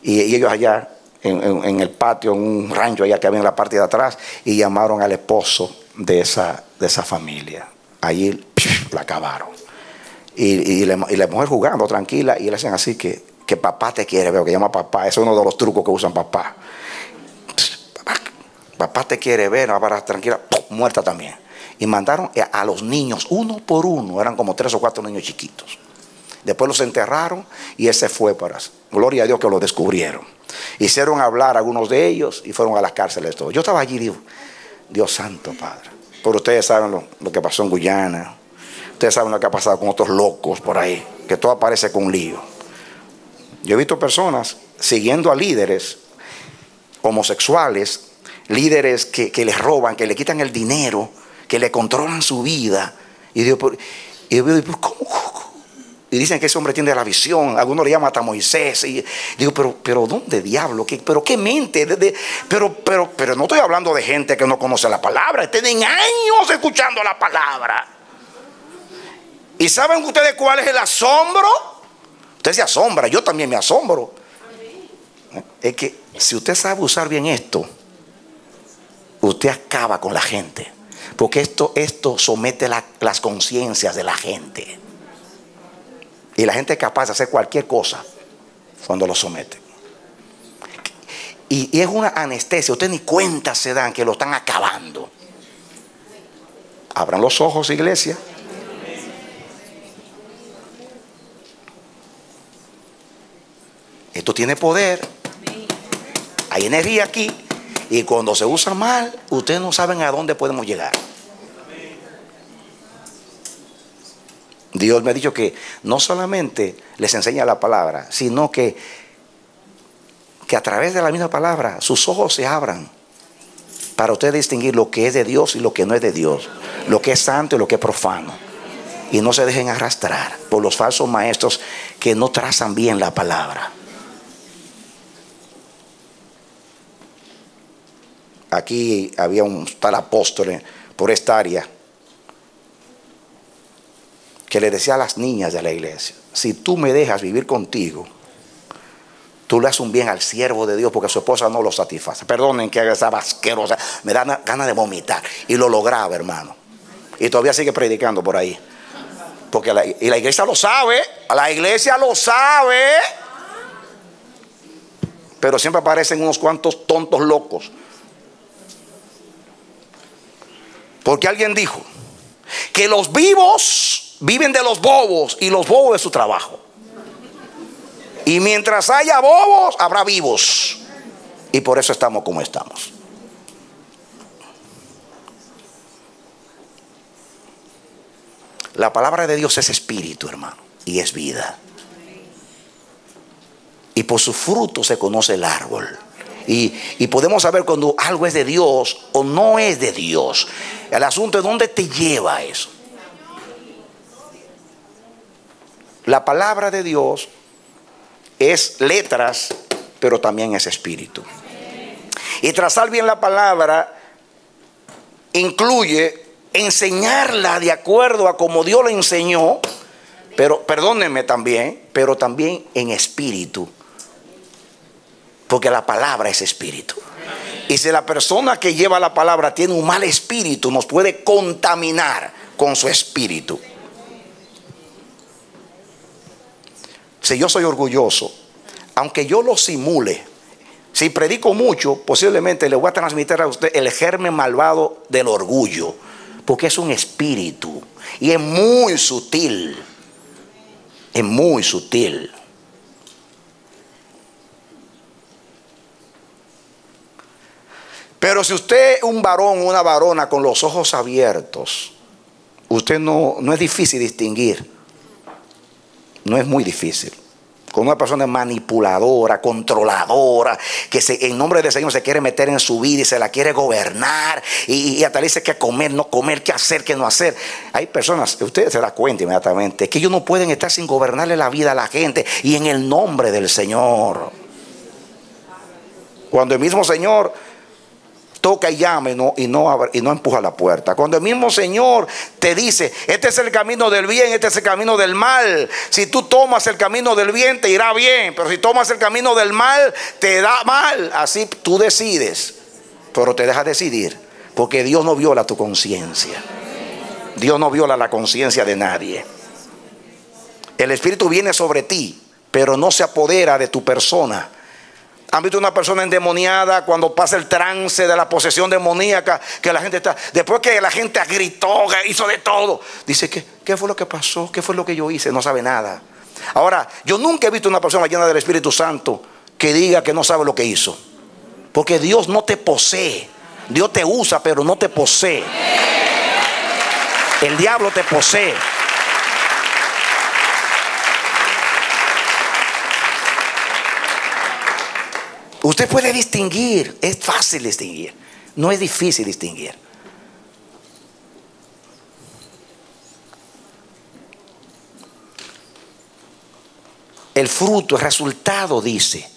Y ellos allá en el patio, en un rancho allá que había en la parte de atrás, y llamaron al esposo de esa familia. Allí la acabaron. Y la mujer jugando tranquila, y le hacen así que papá te quiere, veo que llama papá. Ese es uno de los trucos que usan papá. Papá te quiere ver, no para tranquila, muerta también. Y mandaron a los niños uno por uno, eran como 3 o 4 niños chiquitos. Después los enterraron y ese fue para, gloria a Dios que lo descubrieron. Hicieron hablar a algunos de ellos y fueron a las cárceles todos. Yo estaba allí y digo, Dios santo, Padre. Pero ustedes saben lo que pasó en Guyana. Ustedes saben lo que ha pasado con otros locos por ahí, que todo aparece con lío. Yo he visto personas siguiendo a líderes homosexuales, líderes que les roban, que le quitan el dinero, que le controlan su vida. Y digo, ¿cómo? Y dicen que ese hombre tiene la visión. Algunos le llaman hasta Moisés. Y digo, pero ¿dónde diablo? ¿Pero qué mente? Pero no estoy hablando de gente que no conoce la palabra. Tienen años escuchando la palabra. ¿Y saben ustedes cuál es el asombro? Usted se asombra, yo también me asombro. Es que si usted sabe usar bien esto, usted acaba con la gente. Porque esto somete las conciencias de la gente. Y la gente es capaz de hacer cualquier cosa cuando lo somete. Y es una anestesia. Ustedes ni cuenta se dan que lo están acabando. Abran los ojos, iglesia. Esto tiene poder. Hay energía aquí. Y cuando se usa mal, ustedes no saben a dónde podemos llegar. Dios me ha dicho que no solamente les enseña la palabra, sino que a través de la misma palabra sus ojos se abran para ustedes distinguir lo que es de Dios y lo que no es de Dios, lo que es santo y lo que es profano. Y no se dejen arrastrar por los falsos maestros que no trazan bien la palabra. Aquí había un tal apóstol por esta área que le decía a las niñas de la iglesia: si tú me dejas vivir contigo, tú le haces un bien al siervo de Dios, porque su esposa no lo satisface. Perdonen que haga esa asquerosa, me da ganas de vomitar. Y lo lograba, hermano. Y todavía sigue predicando por ahí. Porque la iglesia lo sabe. La iglesia lo sabe. Pero siempre aparecen unos cuantos tontos locos. Porque alguien dijo que los vivos viven de los bobos y los bobos de su trabajo. Y mientras haya bobos, habrá vivos. Y por eso estamos como estamos. La palabra de Dios es espíritu, hermano, y es vida. Y por su fruto se conoce el árbol. Y podemos saber cuando algo es de Dios o no es de Dios. El asunto es dónde te lleva eso. La palabra de Dios es letras, pero también es espíritu. Y trazar bien la palabra incluye enseñarla de acuerdo a como Dios la enseñó, pero perdónenme también, pero también en espíritu. Porque la palabra es espíritu. Y si la persona que lleva la palabra tiene un mal espíritu, nos puede contaminar con su espíritu. Si yo soy orgulloso, aunque yo lo simule, si predico mucho, posiblemente le voy a transmitir a usted el germen malvado del orgullo. Porque es un espíritu. Y es muy sutil. Es muy sutil. Pero si usted es un varón o una varona con los ojos abiertos, usted no es difícil distinguir. No es muy difícil. Con una persona manipuladora, controladora, que en nombre del Señor se quiere meter en su vida y se la quiere gobernar. Y hasta le dice qué comer, no comer, qué hacer, qué no hacer. Hay personas, usted se da cuenta inmediatamente, que ellos no pueden estar sin gobernarle la vida a la gente. Y en el nombre del Señor. Cuando el mismo Señor toca y llama y no empuja la puerta. Cuando el mismo Señor te dice: este es el camino del bien, este es el camino del mal. Si tú tomas el camino del bien, te irá bien. Pero si tomas el camino del mal, te da mal. Así tú decides. Pero te dejas decidir. Porque Dios no viola tu conciencia. Dios no viola la conciencia de nadie. El Espíritu viene sobre ti, pero no se apodera de tu persona. ¿Han visto una persona endemoniada cuando pasa el trance de la posesión demoníaca? Que la gente está, después que la gente gritó, hizo de todo, dice: ¿qué fue lo que pasó? ¿Qué fue lo que yo hice? No sabe nada. Ahora, yo nunca he visto una persona llena del Espíritu Santo que diga que no sabe lo que hizo. Porque Dios no te posee. Dios te usa, pero no te posee. El diablo te posee. Usted puede distinguir, es fácil distinguir, no es difícil distinguir. el fruto, el resultado dice.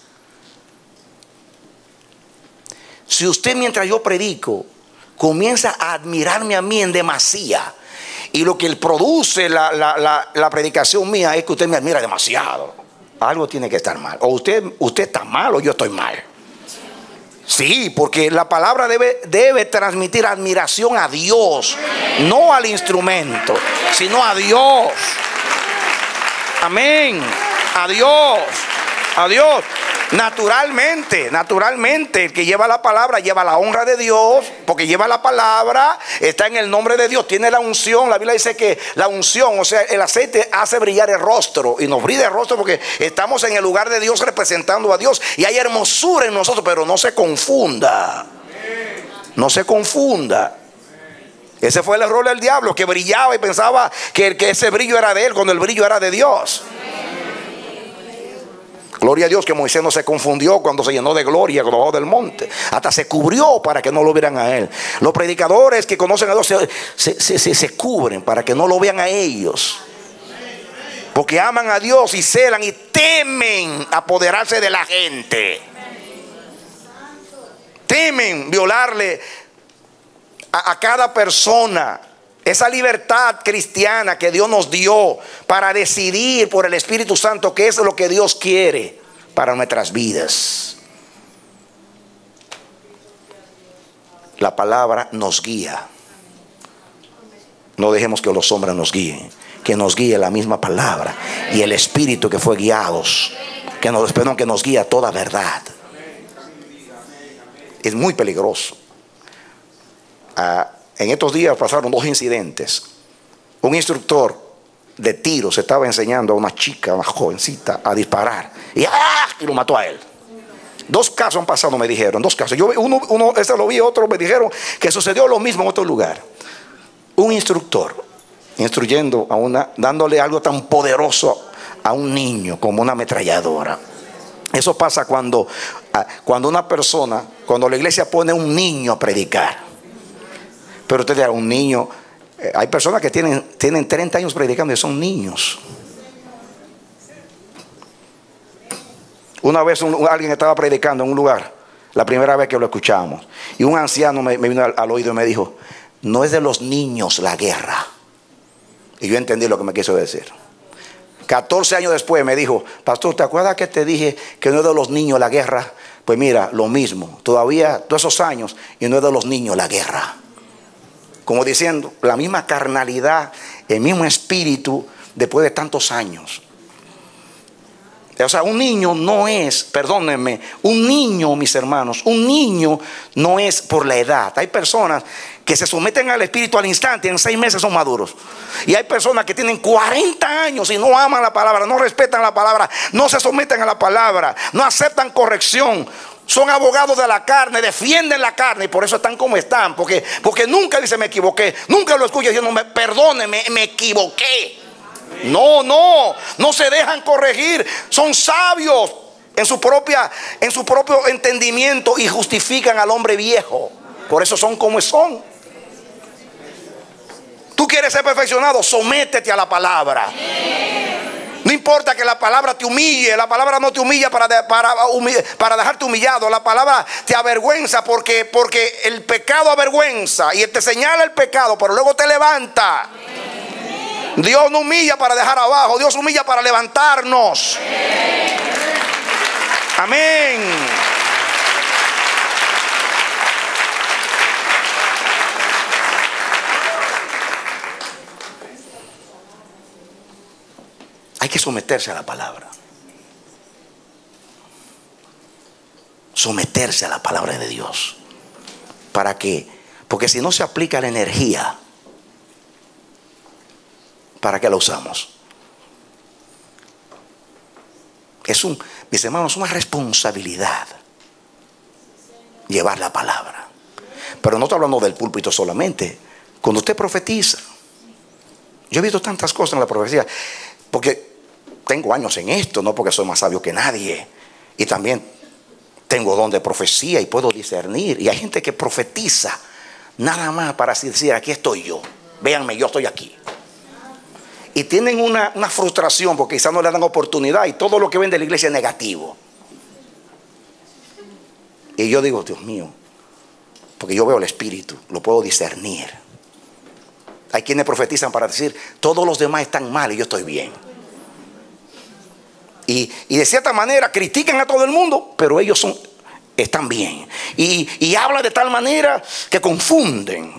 Si usted mientras yo predico comienza a admirarme a mí en demasía, y lo que él produce la predicación mía es que usted me admira demasiado, algo tiene que estar mal. O usted está mal o yo estoy mal. Sí, porque la palabra debe transmitir admiración a Dios, no al instrumento, sino a Dios. Amén. A Dios. A Dios. Naturalmente, el que lleva la palabra lleva la honra de Dios, porque lleva la palabra, está en el nombre de Dios, tiene la unción. La Biblia dice que la unción, o sea, el aceite hace brillar el rostro, y nos brilla el rostro porque estamos en el lugar de Dios representando a Dios, y hay hermosura en nosotros, pero no se confunda. No se confunda. Ese fue el error del diablo, que brillaba y pensaba que ese brillo era de él, cuando el brillo era de Dios. Gloria a Dios que Moisés no se confundió cuando se llenó de gloria cuando bajó del monte. Hasta se cubrió para que no lo vieran a él. Los predicadores que conocen a Dios se cubren para que no lo vean a ellos. Porque aman a Dios y celan y temen apoderarse de la gente. Temen violarle a cada persona. Esa libertad cristiana que Dios nos dio para decidir por el Espíritu Santo qué es lo que Dios quiere para nuestras vidas. La palabra nos guía. No dejemos que los hombres nos guíen, que nos guíe la misma palabra y el Espíritu que fue guiados, que nos guía a toda verdad. Es muy peligroso. En estos días pasaron 2 incidentes. Un instructor de tiro se estaba enseñando a una chica, una jovencita, a disparar y lo mató a él. 2 casos han pasado, me dijeron, 2 casos. Yo uno ese lo vi, otro me dijeron que sucedió lo mismo en otro lugar. Un instructor instruyendo dándole algo tan poderoso a un niño como una ametralladora. Eso pasa cuando una persona, cuando la iglesia pone a un niño a predicar. Pero usted dirá, un niño, hay personas que tienen 30 años predicando y son niños. Una vez alguien estaba predicando en un lugar, la primera vez que lo escuchamos, y un anciano me vino al oído y me dijo, no es de los niños la guerra. Y yo entendí lo que me quiso decir. 14 años después me dijo, pastor, ¿te acuerdas que te dije que no es de los niños la guerra? Pues mira, lo mismo, todavía todos esos años y no es de los niños la guerra. Como diciendo, la misma carnalidad, el mismo espíritu después de tantos años. O sea, un niño no es, perdónenme, un niño, mis hermanos, un niño no es por la edad. Hay personas que se someten al espíritu al instante, en 6 meses son maduros. Y hay personas que tienen 40 años y no aman la palabra, no respetan la palabra, no se someten a la palabra, no aceptan corrección. Son abogados de la carne, defienden la carne y por eso están como están. Porque nunca dice me equivoqué, nunca lo escucha diciendo perdóneme, me equivoqué. No se dejan corregir. Son sabios en su propio entendimiento y justifican al hombre viejo. Por eso son como son. Tú quieres ser perfeccionado, sométete a la palabra. No importa que la palabra te humille, la palabra no te humilla para dejarte humillado. La palabra te avergüenza porque el pecado avergüenza y te señala el pecado, pero luego te levanta. Dios no humilla para dejar abajo, Dios humilla para levantarnos. Amén. Hay que someterse a la palabra. Someterse a la palabra de Dios. ¿Para qué? Porque si no se aplica la energía, ¿para qué la usamos? Mis hermanos, es una responsabilidad llevar la palabra. Pero no estoy hablando del púlpito solamente. Cuando usted profetiza, yo he visto tantas cosas en la profecía, porque tengo años en esto, no porque soy más sabio que nadie, y también tengo don de profecía y puedo discernir. Y hay gente que profetiza nada más para decir, aquí estoy yo, véanme, yo estoy aquí. y tienen una frustración porque quizás no le dan oportunidad y todo lo que ven de la iglesia es negativo. Y yo digo, Dios mío, porque yo veo el espíritu, lo puedo discernir. Hay quienes profetizan para decir, todos los demás están mal y yo estoy bien. Y de cierta manera critican a todo el mundo, pero ellos están bien. Y hablan de tal manera que confunden.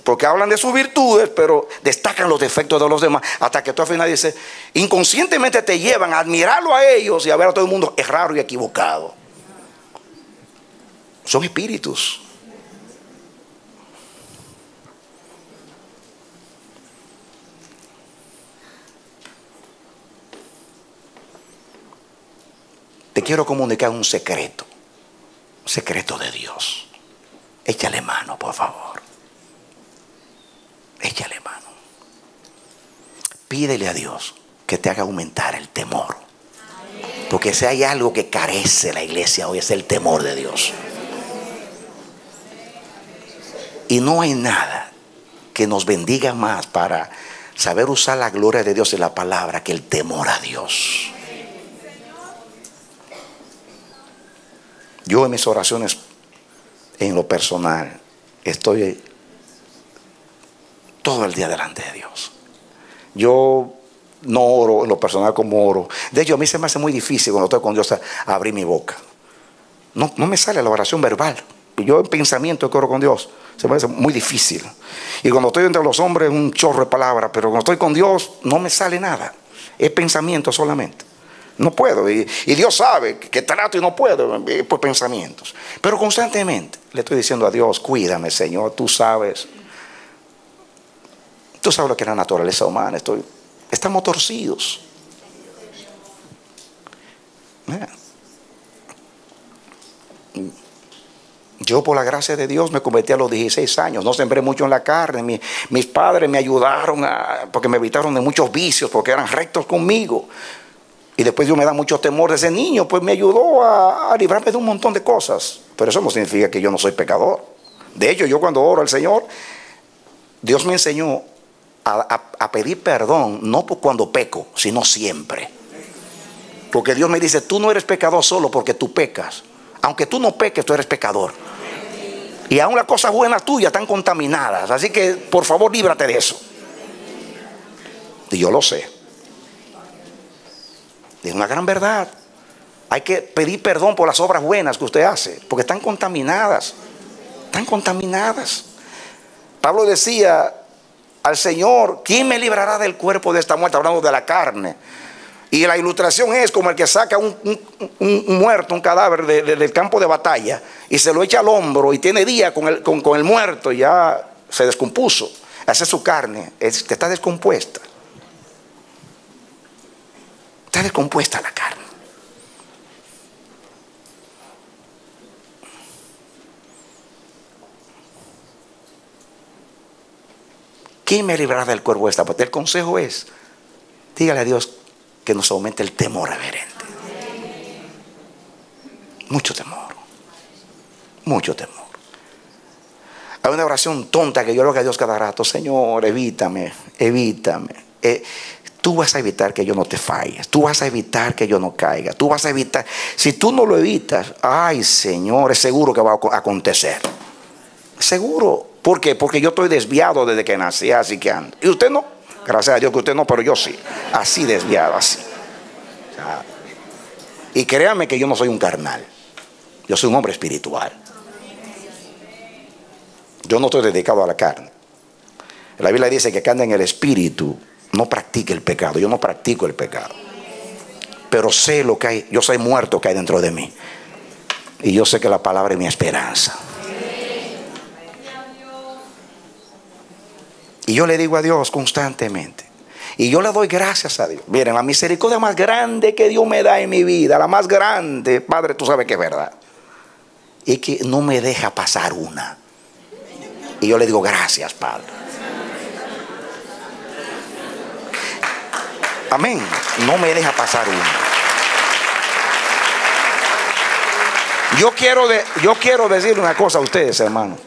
Porque hablan de sus virtudes, pero destacan los defectos de los demás. Hasta que tú al final dices, inconscientemente te llevan a admirarlo a ellos y a ver a todo el mundo errado y equivocado. Son espíritus. Te quiero comunicar un secreto de Dios. Échale mano, por favor. Échale mano. Pídele a Dios que te haga aumentar el temor. Porque si hay algo que carece la iglesia hoy es el temor de Dios. Y no hay nada que nos bendiga más para saber usar la gloria de Dios en la palabra que el temor a Dios. Yo en mis oraciones, en lo personal, estoy todo el día delante de Dios. Yo no oro en lo personal como oro. De hecho, a mí se me hace muy difícil cuando estoy con Dios abrir mi boca. No me sale la oración verbal. Yo en pensamiento que oro con Dios se me hace muy difícil. Y cuando estoy entre los hombres es un chorro de palabras, pero cuando estoy con Dios no me sale nada. Es pensamiento solamente. No puedo. Y Dios sabe que trato y no puedo por pensamientos. Pero constantemente le estoy diciendo a Dios, cuídame, Señor, tú sabes. Tú sabes lo que es la naturaleza humana. Estamos torcidos. Mira. Yo por la gracia de Dios me convertí a los 16 años. No sembré mucho en la carne. Mis padres me ayudaron porque me evitaron de muchos vicios, porque eran rectos conmigo. Y después Dios me da mucho temor de ese niño, pues me ayudó a librarme de un montón de cosas. Pero eso no significa que yo no soy pecador. De hecho, yo cuando oro al Señor, Dios me enseñó a pedir perdón, no por cuando peco, sino siempre. Porque Dios me dice, tú no eres pecador solo porque tú pecas. Aunque tú no peques, tú eres pecador. Y aún las cosas buenas tuyas están contaminadas. Así que, por favor, líbrate de eso. Y yo lo sé. Es una gran verdad. Hay que pedir perdón por las obras buenas que usted hace, porque están contaminadas. Están contaminadas. Pablo decía al Señor, ¿quién me librará del cuerpo de esta muerte? Hablando de la carne. Y la ilustración es como el que saca un muerto, un cadáver del campo de batalla y se lo echa al hombro y tiene días con el muerto y ya se descompuso. Esa es su carne, está descompuesta. Está descompuesta la carne. ¿Quién me librará del cuerpo de esta muerte? El consejo es, dígale a Dios que nos aumente el temor reverente. Mucho temor. Mucho temor. Hay una oración tonta que yo hago a Dios cada rato. Señor, evítame. Tú vas a evitar que yo no te falles. Tú vas a evitar que yo no caiga. Tú vas a evitar. Si tú no lo evitas, ay Señor, es seguro que va a acontecer. Seguro. ¿Por qué? Porque yo estoy desviado desde que nací, así que ando. Y usted no. Gracias a Dios que usted no, pero yo sí. Así desviado, así. O sea, y créame que yo no soy un carnal. Yo soy un hombre espiritual. Yo no estoy dedicado a la carne. La Biblia dice que anda en el espíritu, no practique el pecado. Yo no practico el pecado. Pero sé lo que hay. Yo soy muerto que hay dentro de mí. Y yo sé que la palabra es mi esperanza. Y yo le digo a Dios constantemente. Y yo le doy gracias a Dios. Miren, la misericordia más grande que Dios me da en mi vida, la más grande, Padre, tú sabes que es verdad, es que no me deja pasar una. Y yo le digo gracias, Padre. Amén. No me deja pasar una. Yo quiero decir una cosa a ustedes, hermanos.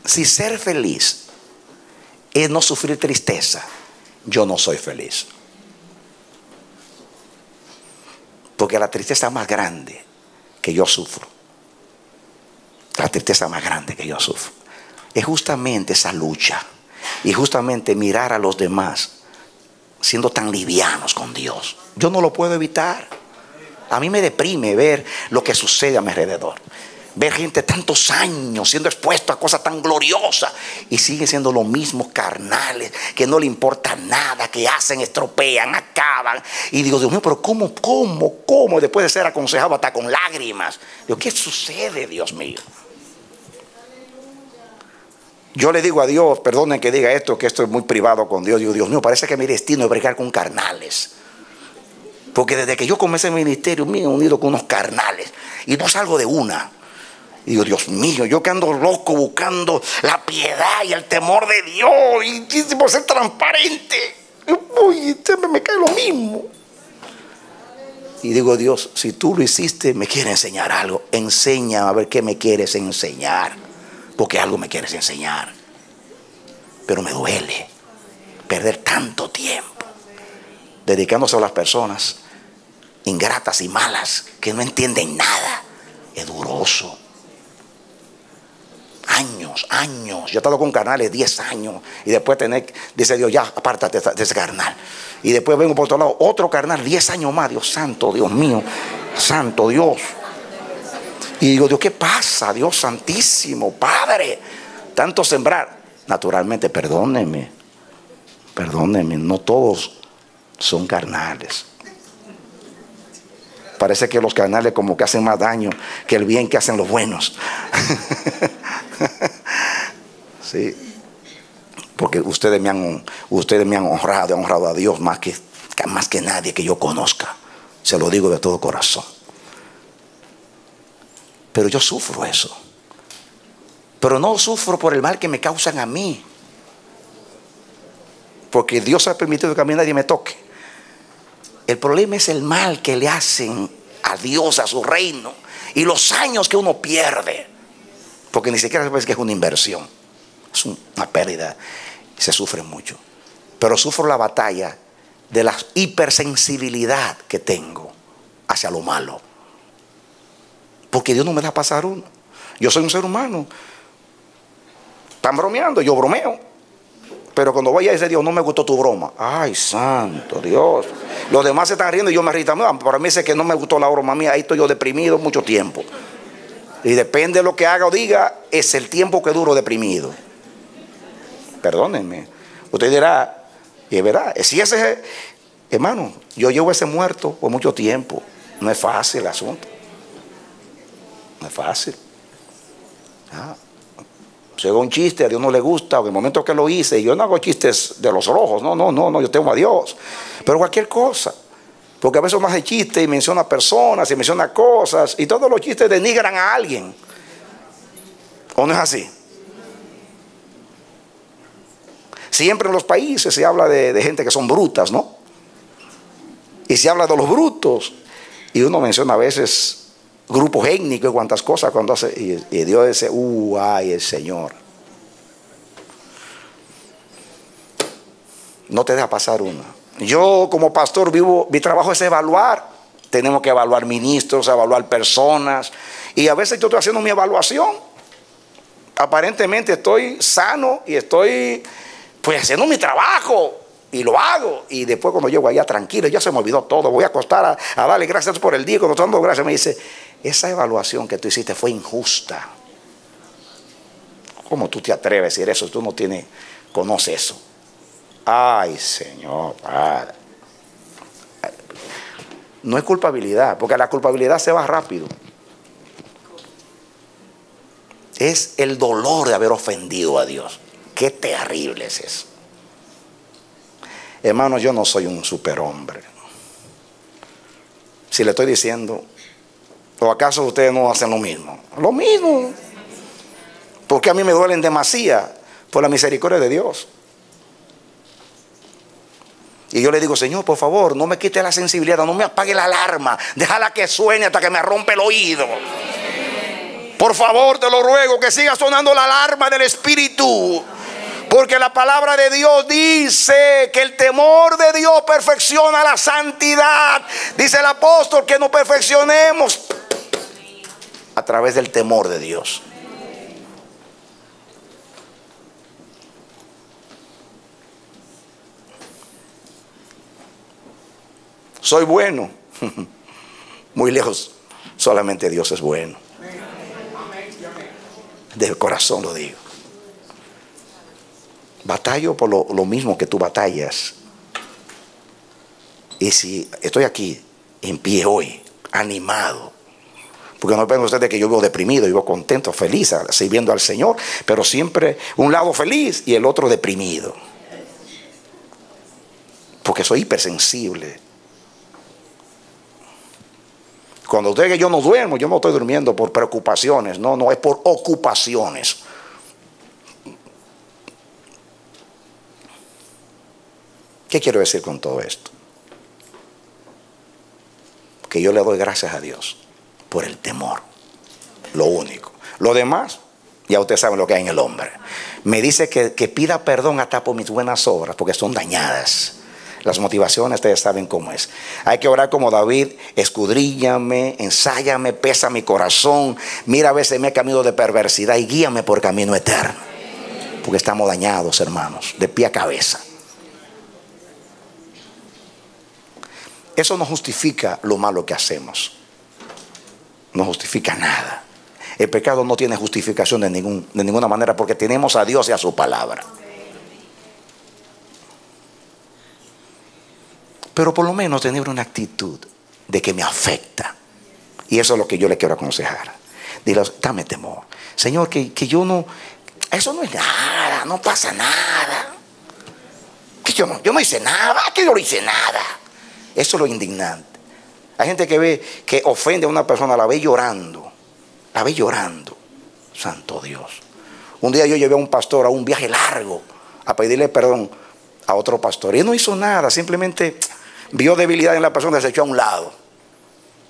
Si ser feliz es no sufrir tristeza, yo no soy feliz. Porque la tristeza más grande que yo sufro, la tristeza más grande que yo sufro, es justamente esa lucha. Y justamente mirar a los demás siendo tan livianos con Dios. Yo no lo puedo evitar. A mí me deprime ver lo que sucede a mi alrededor. Ver gente tantos años siendo expuesto a cosas tan gloriosas y siguen siendo los mismos carnales, que no le importa nada, que hacen, estropean, acaban. Y digo, Dios mío, pero ¿cómo? Después de ser aconsejado hasta con lágrimas. Digo, ¿qué sucede, Dios mío? Yo le digo a Dios, perdonen que diga esto, que esto es muy privado con Dios. Digo, Dios mío, parece que mi destino es bregar con carnales. Porque desde que yo comencé el ministerio, me he unido con unos carnales. Y no salgo de una. Y digo, Dios mío, yo que ando loco buscando la piedad y el temor de Dios. Y por ser transparente. Uy, siempre me cae lo mismo. Y digo, Dios, si tú lo hiciste, me quieres enseñar algo. Enséñame a ver qué me quieres enseñar. Porque algo me quieres enseñar. Pero me duele perder tanto tiempo dedicándose a las personas ingratas y malas que no entienden nada. Es duroso. Años. Yo he estado con carnales 10 años. Y después dice Dios, ya, apártate de ese carnal. Y después vengo por otro lado, otro carnal, 10 años más. Dios santo, Dios mío, santo Dios. Y digo, Dios, ¿qué pasa? Dios santísimo, Padre, tanto sembrar. Naturalmente, perdónenme, no todos son carnales. Parece que los carnales como que hacen más daño que el bien que hacen los buenos. Sí, porque ustedes me han honrado, he honrado a Dios más que nadie que yo conozca. Se lo digo de todo corazón. Pero yo sufro eso. Pero no sufro por el mal que me causan a mí. Porque Dios ha permitido que a mí nadie me toque. El problema es el mal que le hacen a Dios, a su reino. Y los años que uno pierde. Porque ni siquiera sabes que es una inversión. Es una pérdida. Se sufre mucho. Pero sufro la batalla de la hipersensibilidad que tengo hacia lo malo. Porque Dios no me deja pasar uno. Yo soy un ser humano. Están bromeando, yo bromeo. Pero cuando vaya a ese Dios, no me gustó tu broma. Ay, santo Dios. Los demás se están riendo y yo me río. Para mí es que no me gustó la broma mía. Ahí estoy yo deprimido mucho tiempo. Y depende de lo que haga o diga, es el tiempo que duro deprimido. Perdónenme. Usted dirá, y es verdad, si ese es, hermano, yo llevo ese muerto por mucho tiempo. No es fácil el asunto. No es fácil. Si hago un chiste, a Dios no le gusta, o en el momento que lo hice, yo no hago chistes de los rojos, no, yo temo a Dios. Pero cualquier cosa, porque a veces uno hace chistes y menciona personas y menciona cosas, y todos los chistes denigran a alguien. ¿O no es así? Siempre en los países se habla de gente que son brutas, ¿no? Y se habla de los brutos, y uno menciona a veces grupos étnicos y cuantas cosas cuando hace, y Dios dice, ay, el Señor. No te deja pasar una. Yo como pastor mi trabajo es evaluar. Tenemos que evaluar ministros, evaluar personas. Y a veces yo estoy haciendo mi evaluación. Aparentemente estoy sano y estoy pues haciendo mi trabajo. Y lo hago. Y después cuando llego allá tranquilo, ya se me olvidó todo. Voy a acostar a darle gracias por el día. Cuando estoy dando gracias me dice, esa evaluación que tú hiciste fue injusta. ¿Cómo tú te atreves a decir eso? Tú no conoces eso. Ay, Señor, Padre. No es culpabilidad, porque la culpabilidad se va rápido. Es el dolor de haber ofendido a Dios. Qué terrible es eso. Hermano, yo no soy un superhombre. Si le estoy diciendo, ¿o acaso ustedes no hacen lo mismo? Lo mismo. Porque a mí me duelen demasiado por la misericordia de Dios. Y yo le digo, Señor, por favor, no me quite la sensibilidad, no me apague la alarma, déjala que suene hasta que me rompe el oído. Por favor, te lo ruego, que siga sonando la alarma del Espíritu. Porque la palabra de Dios dice que el temor de Dios perfecciona la santidad. Dice el apóstol que nos perfeccionemos a través del temor de Dios. Soy bueno. Muy lejos. Solamente Dios es bueno. Del corazón lo digo. Batallo por lo mismo que tú batallas. Y si estoy aquí en pie hoy, animado, porque no piensen ustedes que yo vivo deprimido, yo vivo contento, feliz, sirviendo al Señor, pero siempre un lado feliz y el otro deprimido. Porque soy hipersensible. Cuando usted que yo no duermo, yo no estoy durmiendo por preocupaciones, no es por ocupaciones. ¿Qué quiero decir con todo esto? Que yo le doy gracias a Dios por el temor, lo único. Lo demás, ya ustedes saben lo que hay en el hombre. Me dice que pida perdón hasta por mis buenas obras, porque son dañadas. Las motivaciones ustedes saben cómo es. Hay que orar como David: escudríllame, ensáyame, pesa mi corazón, mira a veces me he camino de perversidad y guíame por camino eterno. Porque estamos dañados, hermanos, de pie a cabeza. Eso no justifica lo malo que hacemos. No justifica nada. El pecado no tiene justificación de ninguna manera, porque tenemos a Dios y a su palabra. Pero por lo menos tener una actitud de que me afecta. Y eso es lo que yo le quiero aconsejar. Dile: dame temor, Señor, que yo no, eso no es nada, no pasa nada. Que yo no hice nada, que yo no hice nada. Eso es lo indignante. Hay gente que ve, que ofende a una persona, la ve llorando. La ve llorando. Santo Dios. Un día yo llevé a un pastor a un viaje largo a pedirle perdón a otro pastor. Y él no hizo nada, simplemente vio debilidad en la persona y se echó a un lado.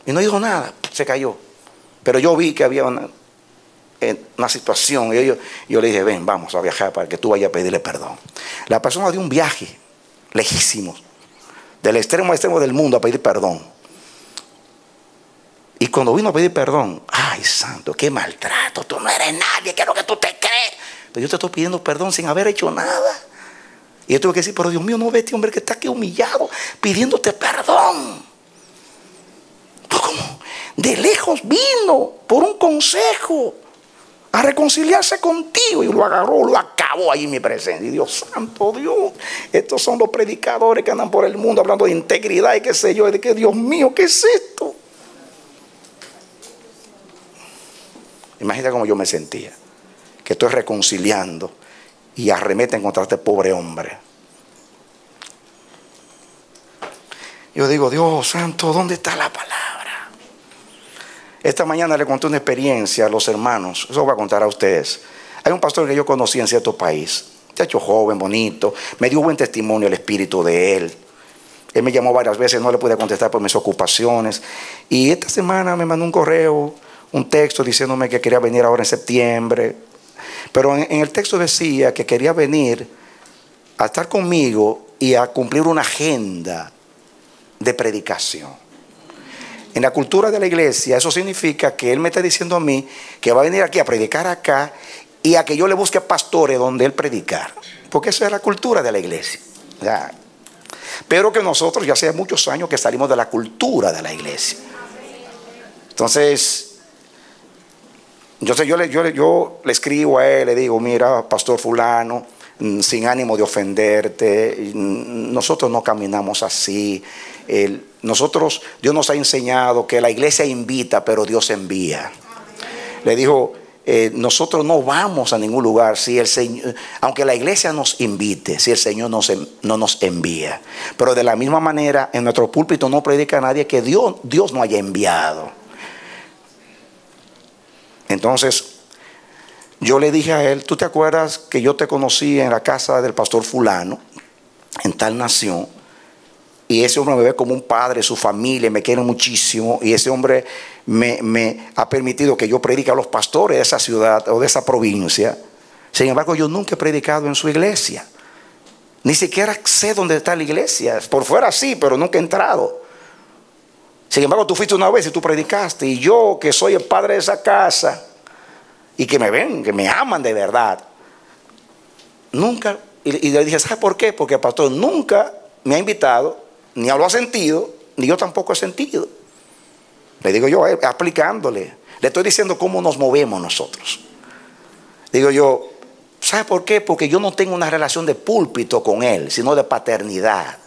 Y no dijo nada, se cayó. Pero yo vi que había una situación. Y yo le dije: ven, vamos a viajar para que tú vayas a pedirle perdón. La persona dio un viaje lejísimo, del extremo a extremo del mundo, a pedir perdón. Y cuando vino a pedir perdón, ay, santo, qué maltrato, tú no eres nadie, ¿qué es lo que tú te crees? Pero yo te estoy pidiendo perdón sin haber hecho nada. Y yo tuve que decir: pero Dios mío, no ve este hombre que está aquí humillado pidiéndote perdón. Pues como de lejos vino por un consejo a reconciliarse contigo, y lo agarró, lo acabó ahí en mi presencia. Y Dios santo, Dios, estos son los predicadores que andan por el mundo hablando de integridad y qué sé yo, y de que Dios mío, ¿qué es esto? Imagínate cómo yo me sentía, que estoy reconciliando y arremeten contra este pobre hombre. Yo digo: Dios santo, ¿dónde está la palabra? Esta mañana le conté una experiencia a los hermanos. Eso voy a contar a ustedes. Hay un pastor que yo conocí en cierto país, muchacho joven, bonito, me dio buen testimonio el espíritu de él. Él me llamó varias veces, no le pude contestar por mis ocupaciones. Y esta semana me mandó un correo, un texto diciéndome que quería venir ahora en septiembre. Pero en el texto decía que quería venir a estar conmigo y a cumplir una agenda de predicación. En la cultura de la iglesia, eso significa que él me está diciendo a mí que va a venir aquí a predicar acá y a que yo le busque pastores donde él predicar. Porque eso es la cultura de la iglesia. Ya. Pero que nosotros ya hace muchos años que salimos de la cultura de la iglesia. Entonces, yo le escribo a él, le digo: mira, pastor fulano, sin ánimo de ofenderte, nosotros no caminamos así. Nosotros, Dios nos ha enseñado que la iglesia invita, pero Dios envía. Le dijo: nosotros no vamos a ningún lugar si el Señor, aunque la iglesia nos invite, si el Señor no nos envía. Pero de la misma manera, en nuestro púlpito no predica a nadie que Dios no haya enviado. Entonces yo le dije a él: ¿tú te acuerdas que yo te conocí en la casa del pastor fulano, en tal nación? Y ese hombre me ve como un padre, su familia me quiere muchísimo. Y ese hombre me ha permitido que yo predique a los pastores de esa ciudad o de esa provincia. Sin embargo, yo nunca he predicado en su iglesia. Ni siquiera sé dónde está la iglesia. Por fuera sí, pero nunca he entrado. Sin embargo, tú fuiste una vez y tú predicaste. Y yo, que soy el padre de esa casa, y que me ven, que me aman de verdad, nunca. Y le dije, ¿sabes por qué? Porque el pastor nunca me ha invitado, ni lo ha sentido, ni yo tampoco he sentido. Le digo yo, aplicándole. Le estoy diciendo cómo nos movemos nosotros. Digo yo, ¿sabe por qué? Porque yo no tengo una relación de púlpito con él, sino de paternidad.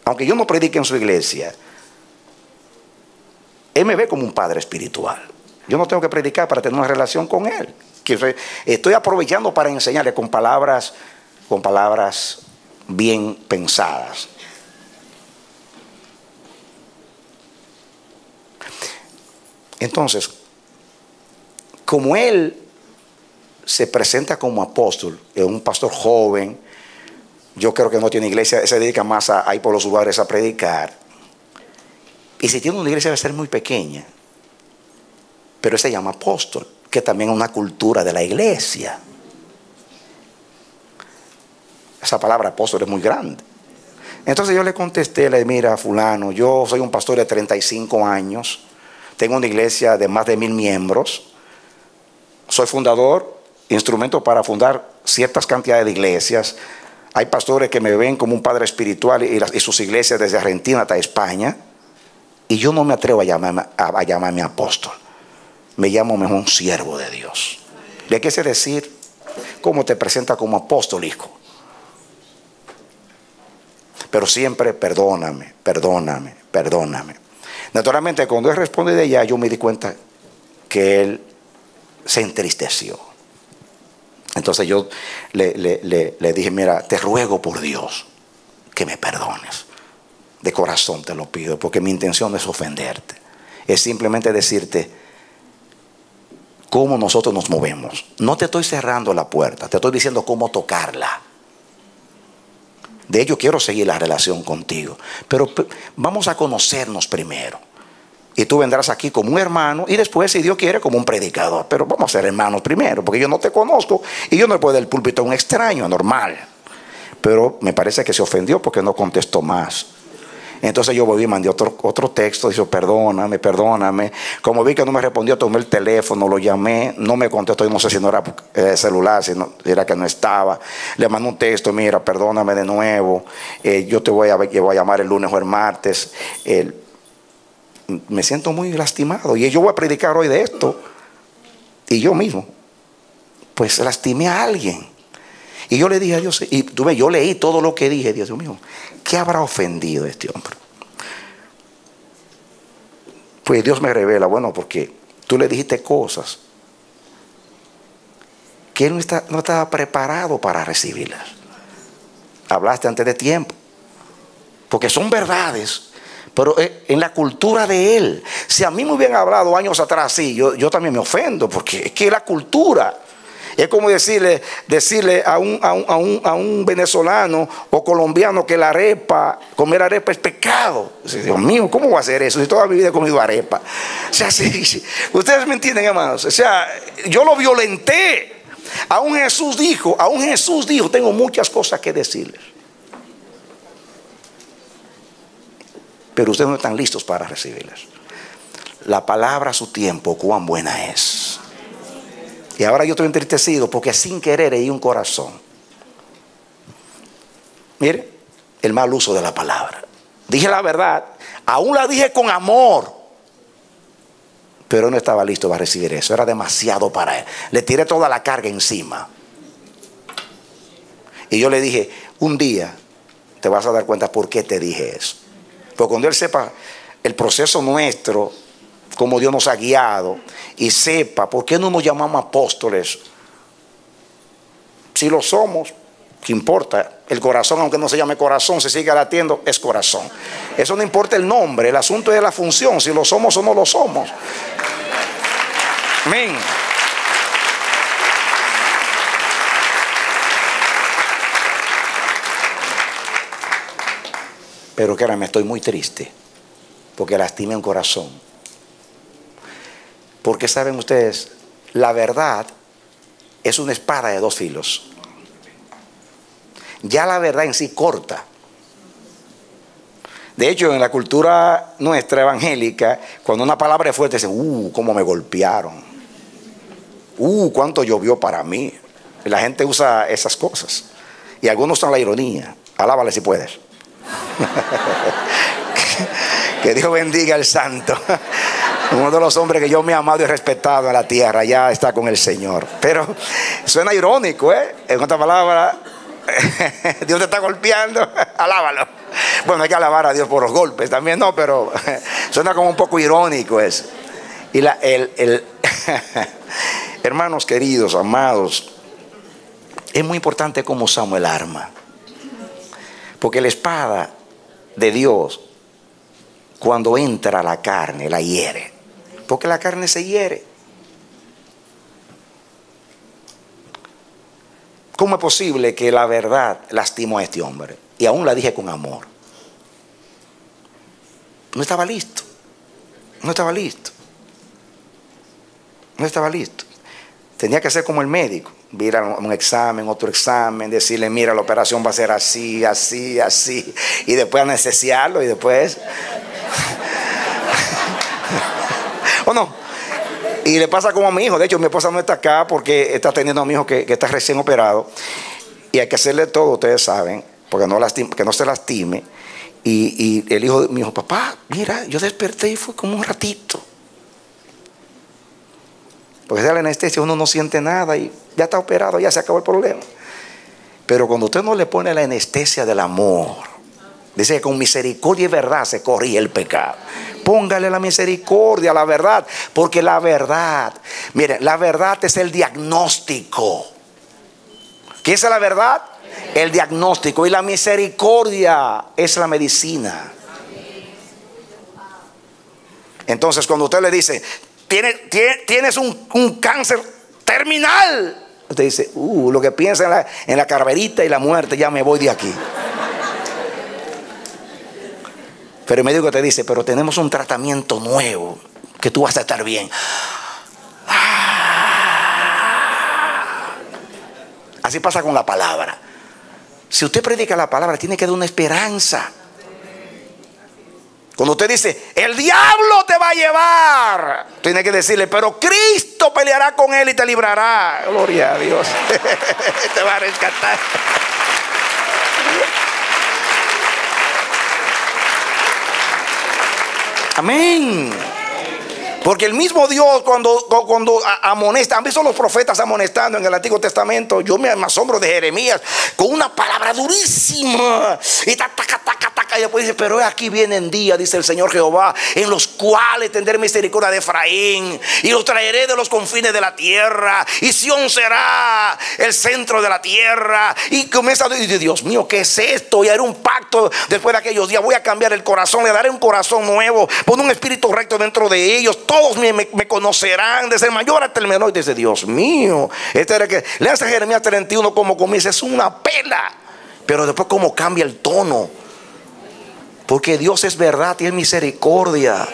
Aunque yo no predique en su iglesia, él me ve como un padre espiritual. Yo no tengo que predicar para tener una relación con él. Estoy aprovechando para enseñarle con palabras bien pensadas. Entonces, como él se presenta como apóstol, es un pastor joven, yo creo que no tiene iglesia, se dedica más a ir por los lugares a predicar. Y si tiene una iglesia debe ser muy pequeña, pero él se llama apóstol, que también es una cultura de la iglesia. Esa palabra apóstol es muy grande. Entonces yo le contesté, le dije, mira fulano, yo soy un pastor de 35 años, tengo una iglesia de más de 1000 miembros, soy fundador, instrumento para fundar ciertas cantidades de iglesias. Hay pastores que me ven como un padre espiritual y sus iglesias desde Argentina hasta España, y yo no me atrevo a llamarme apóstol. Me llamo mejor un siervo de Dios. ¿Le quise decir cómo te presenta como apóstol, hijo? Pero siempre perdóname, perdóname, perdóname. Naturalmente, cuando él responde de allá, yo me di cuenta que él se entristeció. Entonces yo le dije, mira, te ruego por Dios que me perdones. De corazón te lo pido, porque mi intención no es ofenderte. Es simplemente decirte cómo nosotros nos movemos. No te estoy cerrando la puerta, te estoy diciendo cómo tocarla. De hecho, quiero seguir la relación contigo, pero vamos a conocernos primero. Y tú vendrás aquí como un hermano y después, si Dios quiere, como un predicador. Pero vamos a ser hermanos primero, porque yo no te conozco y yo no le puedo dar el púlpito a un extraño, normal. Pero me parece que se ofendió porque no contestó más. Entonces yo volví y mandé otro texto, dice, perdóname, perdóname. Como vi que no me respondió, tomé el teléfono, lo llamé, no me contestó, y no sé si no era celular, si era que no estaba. Le mandé un texto, mira, perdóname de nuevo, yo te voy a llamar el lunes o el martes. Me siento muy lastimado y yo voy a predicar hoy de esto. Y yo mismo, pues lastimé a alguien. Y yo le dije a Dios, y tú ves, yo leí todo lo que dije, Dios mío, ¿qué habrá ofendido a este hombre? Pues Dios me revela, bueno, porque tú le dijiste cosas que él no estaba preparado para recibirlas. Hablaste antes de tiempo, porque son verdades, pero en la cultura de él. Si a mí me hubieran hablado años atrás así, yo también me ofendo, porque es que la cultura. Es como decirle a un venezolano o colombiano que comer arepa es pecado. Dios mío, ¿cómo voy a hacer eso si toda mi vida he comido arepa? O sea, sí. Ustedes me entienden, hermanos. O sea, yo lo violenté. Aún Jesús dijo, tengo muchas cosas que decirles. Pero ustedes no están listos para recibirlas. La palabra a su tiempo, cuán buena es. Y ahora yo estoy entristecido porque sin querer herí un corazón. Mire, el mal uso de la palabra. Dije la verdad, aún la dije con amor, pero no estaba listo para recibir eso. Era demasiado para él. Le tiré toda la carga encima. Y yo le dije, un día te vas a dar cuenta por qué te dije eso. Porque cuando él sepa el proceso nuestro, cómo Dios nos ha guiado, y sepa por qué no nos llamamos apóstoles. Si lo somos, ¿qué importa? El corazón, aunque no se llame corazón, se sigue latiendo, es corazón. Eso no importa el nombre, el asunto es la función, si lo somos o no lo somos. Amén. Pero créanme, estoy muy triste porque lastimé un corazón. Porque saben ustedes, la verdad es una espada de dos filos. Ya la verdad en sí corta. De hecho, en la cultura nuestra evangélica, cuando una palabra es fuerte, dicen, cómo me golpearon. Cuánto llovió para mí. Y la gente usa esas cosas. Y algunos usan la ironía. Alábale si puedes. Que Dios bendiga al santo. Uno de los hombres que yo me he amado y respetado en la tierra, ya está con el Señor. Pero suena irónico, ¿eh? En otra palabra, Dios te está golpeando, alábalo. Bueno, hay que alabar a Dios por los golpes también, no, pero suena como un poco irónico eso. Y hermanos queridos, amados, es muy importante cómo usamos el arma. Porque la espada de Dios, cuando entra a la carne, la hiere. Porque la carne se hiere. ¿Cómo es posible que la verdad lastimó a este hombre? Y aún la dije con amor. No estaba listo. No estaba listo. No estaba listo. Tenía que ser como el médico. Ir a un examen, otro examen, decirle, mira, la operación va a ser así, así, así. Y después anestesiarlo y después... ¿O no? Y le pasa como a mi hijo. De hecho, mi esposa no está acá porque está teniendo a mi hijo que está recién operado. Y hay que hacerle todo, ustedes saben, porque que no se lastime. Y el hijo me dijo, papá, mira, yo desperté y fue como un ratito. Porque de la anestesia uno no siente nada y ya está operado, ya se acabó el problema. Pero cuando usted no le pone la anestesia del amor, dice que con misericordia y verdad se corrige el pecado. Póngale la misericordia, la verdad, porque la verdad, mire, la verdad es el diagnóstico. ¿Qué es la verdad? El diagnóstico. Y la misericordia es la medicina. Entonces cuando usted le dice, tienes un cáncer terminal, usted dice, lo que piensa en la carverita y la muerte, ya me voy de aquí. Pero el médico te dice, pero tenemos un tratamiento nuevo, que tú vas a estar bien. Así pasa con la palabra. Si usted predica la palabra, tiene que dar una esperanza. Cuando usted dice, el diablo te va a llevar, tiene que decirle, pero Cristo peleará con él y te librará. Gloria a Dios. Te va a rescatar. Amén. Porque el mismo Dios cuando amonesta, ¿han visto los profetas amonestando en el Antiguo Testamento? Yo me asombro de Jeremías con una palabra durísima. Y y después dice, pero aquí vienen días, dice el Señor Jehová, en los cuales tendré misericordia de Efraín y los traeré de los confines de la tierra, y Sión será el centro de la tierra. Y comienza a decir, Dios mío, ¿qué es esto? Y haré un pacto después de aquellos días. Voy a cambiar el corazón, le daré un corazón nuevo, pon un espíritu recto dentro de ellos. Todos me conocerán, desde el mayor hasta el menor. Y dice, Dios mío, este era que le hace Jeremías 31 como comienza, es una pela. Pero después cómo cambia el tono. Porque Dios es verdad y es misericordia.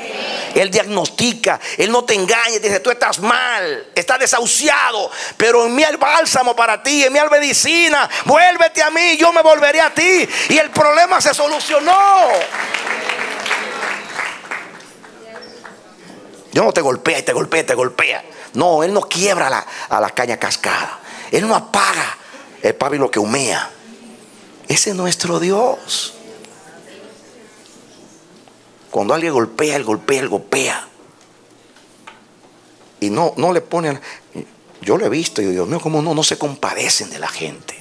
Él diagnostica, Él no te engaña. Dice, tú estás mal, estás desahuciado, pero en mí hay bálsamo para ti, en mí hay medicina. Vuélvete a mí, yo me volveré a ti. Y el problema se solucionó. Dios no te golpea y te golpea y te golpea. No, Él no quiebra a la caña cascada. Él no apaga el pábilo que humea. Ese es nuestro Dios. Cuando alguien golpea, Él golpea, Él golpea. Y no le ponen. Yo lo he visto y Dios mío, cómo no se compadecen de la gente.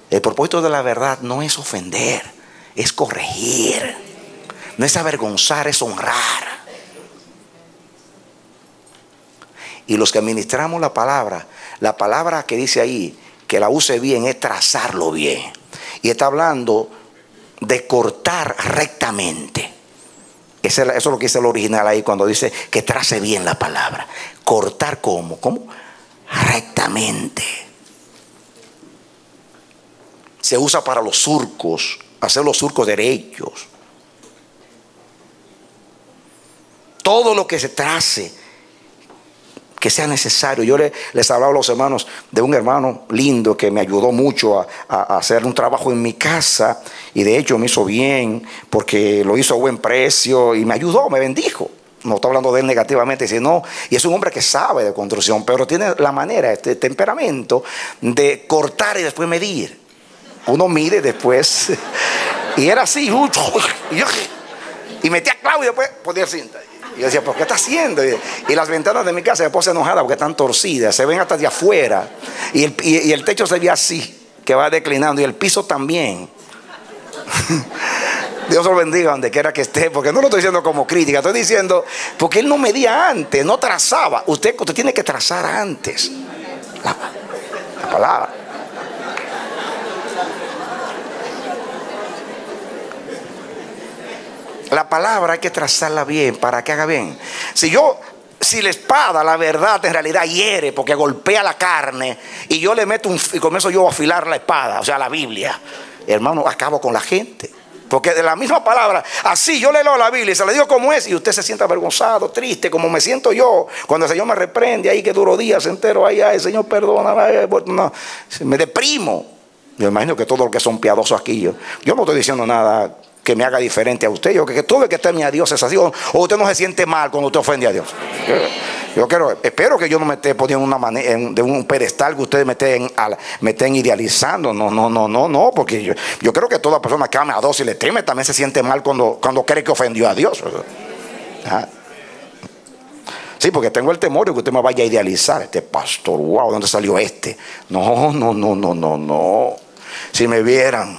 El propósito de la verdad no es ofender, es corregir. No es avergonzar, es honrar. Y los que administramos la palabra que dice ahí, que la use bien, es trazarlo bien. Y está hablando de cortar rectamente. Eso es lo que dice el original ahí cuando dice que trace bien la palabra. Cortar ¿cómo? Rectamente. Se usa para los surcos, hacer los surcos derechos. Todo lo que se trace, que sea necesario. Yo les hablaba a los hermanos de un hermano lindo que me ayudó mucho a hacer un trabajo en mi casa, y de hecho me hizo bien porque lo hizo a buen precio y me ayudó, me bendijo. No estoy hablando de él negativamente, sino, y es un hombre que sabe de construcción, pero tiene la manera, este temperamento de cortar y después medir. Uno mide después, y era así, y metía clavo y después ponía cinta. Y yo decía, ¿pero qué está haciendo? Y las ventanas de mi casa me puse enojada porque están torcidas, se ven hasta de afuera. Y el techo se ve así, que va declinando, y el piso también. Dios lo bendiga donde quiera que esté, porque no lo estoy diciendo como crítica, estoy diciendo porque él no medía antes, no trazaba. Usted tiene que trazar antes la palabra. La palabra hay que trazarla bien para que haga bien. Si la espada, la verdad, en realidad hiere porque golpea la carne, y yo le meto y comienzo yo a afilar la espada, o sea, la Biblia, hermano, acabo con la gente. Porque de la misma palabra, así yo le leo la Biblia y se la digo como es, y usted se siente avergonzado, triste, como me siento yo cuando el Señor me reprende, ahí que duro días entero, ay, Señor, perdona, no, me deprimo. Yo imagino que todos los que son piadosos aquí, yo no estoy diciendo nada que me haga diferente a usted. Yo que todo el que teme a Dios es así. O usted no se siente mal cuando usted ofende a Dios. Espero que yo no me esté poniendo de un pedestal que ustedes me estén idealizando. No, porque yo creo que toda persona que ama a Dios y le teme también se siente mal cuando cree que ofendió a Dios. ¿Ah? Sí, porque tengo el temor de que usted me vaya a idealizar. Este pastor, wow, ¿dónde salió este? No. Si me vieran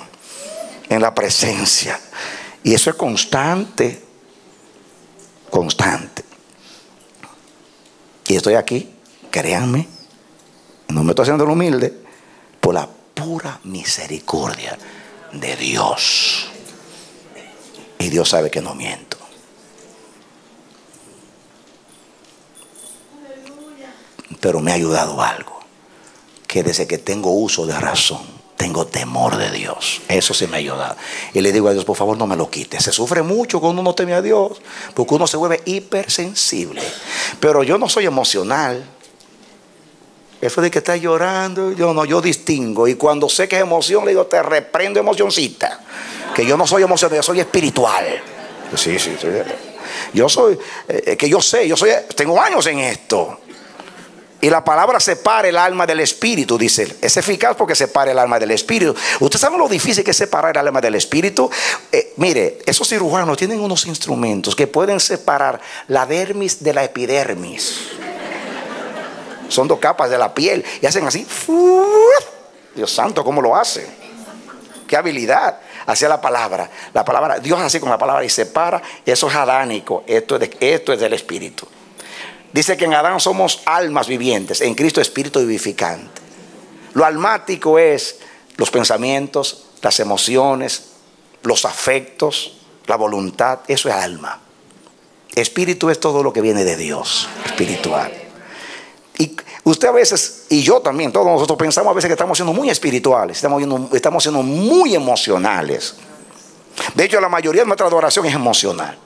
en la presencia. Y eso es constante. Y estoy aquí, créanme, no me estoy haciendo el humilde, por la pura misericordia de Dios. Y Dios sabe que no miento. Pero me ha ayudado algo, que desde que tengo uso de razón, tengo temor de Dios. Eso sí me ha ayudado. Y le digo a Dios, por favor, no me lo quite. Se sufre mucho cuando uno teme a Dios, porque uno se vuelve hipersensible. Pero yo no soy emocional. Eso de que está llorando, yo distingo. Y cuando sé que es emoción, le digo, te reprendo, emocioncita. Que yo no soy emocional, yo soy espiritual. Sí. Yo soy, tengo años en esto. Y la palabra separa el alma del espíritu, dice. Es eficaz porque separa el alma del espíritu. ¿Usted sabe lo difícil que es separar el alma del espíritu? Mire, esos cirujanos tienen unos instrumentos que pueden separar la dermis de la epidermis. Son 2 capas de la piel y hacen así. Dios santo, ¿cómo lo hace? Qué habilidad hacia la palabra. La palabra, Dios así con la palabra y separa. Eso es adánico. Esto es del espíritu. Dice que en Adán somos almas vivientes, en Cristo espíritu vivificante. Lo almático es los pensamientos, las emociones, los afectos, la voluntad. Eso es alma. Espíritu es todo lo que viene de Dios, espiritual. Y usted a veces, y yo también, todos nosotros pensamos a veces que estamos siendo muy espirituales, estamos siendo muy emocionales. De hecho, la mayoría de nuestra adoración es emocional.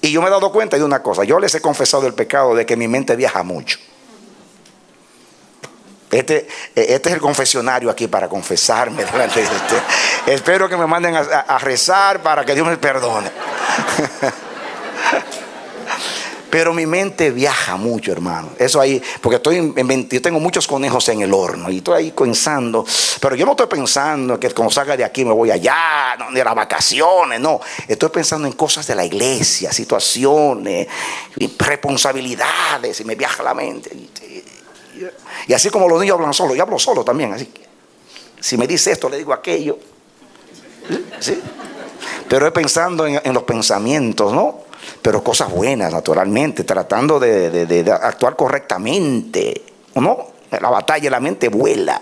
Y yo me he dado cuenta de una cosa. Yo les he confesado el pecado de que mi mente viaja mucho. Este es el confesionario aquí para confesarme delante de usted. Espero que me manden a rezar para que Dios me perdone. Pero mi mente viaja mucho, hermano. Eso ahí, porque yo tengo muchos conejos en el horno y estoy ahí pensando. Pero yo no estoy pensando que cuando salga de aquí me voy allá, no, de las vacaciones, no. Estoy pensando en cosas de la iglesia, situaciones, responsabilidades, y me viaja la mente. Y así como los niños hablan solo, yo hablo solo también. Así que, si me dice esto, le digo aquello. ¿Sí? Pero es pensando en los pensamientos, ¿no? Pero cosas buenas, naturalmente, tratando de actuar correctamente, ¿no? La batalla, la mente vuela.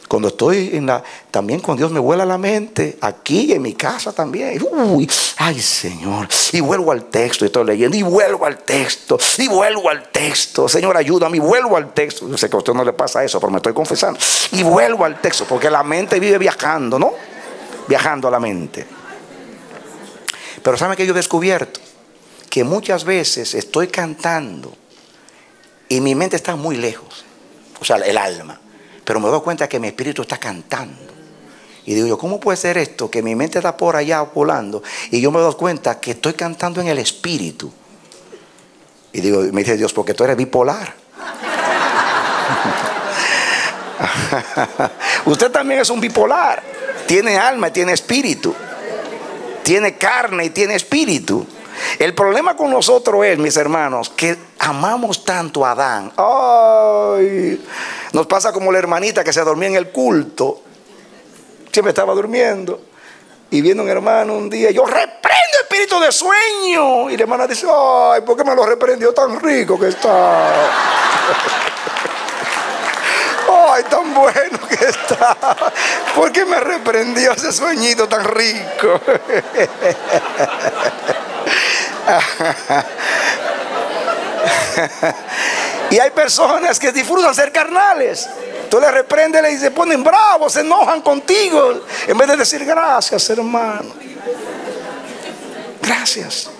Cuando estoy también con Dios me vuela la mente, aquí en mi casa también. Uy, ay, Señor. Y vuelvo al texto, y estoy leyendo, y vuelvo al texto, y vuelvo al texto. Señor, ayúdame, y vuelvo al texto. Yo sé que a usted no le pasa eso, pero me estoy confesando. Y vuelvo al texto, porque la mente vive viajando, ¿no? Viajando a la mente. Pero ¿saben qué yo he descubierto? que muchas veces estoy cantando y mi mente está muy lejos, o sea, el alma, pero me doy cuenta que mi espíritu está cantando. Y digo yo, ¿cómo puede ser esto? Que mi mente está por allá volando y yo me doy cuenta que estoy cantando en el espíritu. Y digo, me dice Dios, porque tú eres bipolar. Usted también es un bipolar. Tiene alma y tiene espíritu. Tiene carne y tiene espíritu. El problema con nosotros es, mis hermanos, que amamos tanto a Adán. Ay, nos pasa como la hermanita que se dormía en el culto. Siempre estaba durmiendo. Y viene un hermano un día, yo reprendo espíritu de sueño. Y la hermana dice, ay, ¿por qué me lo reprendió? Tan rico que está. Ay, tan bueno que está. ¿Por qué me reprendió ese sueñito tan rico? Y hay personas que disfrutan ser carnales. Tú le reprendes y se ponen bravos, se enojan contigo, en vez de decir gracias, hermano. Gracias.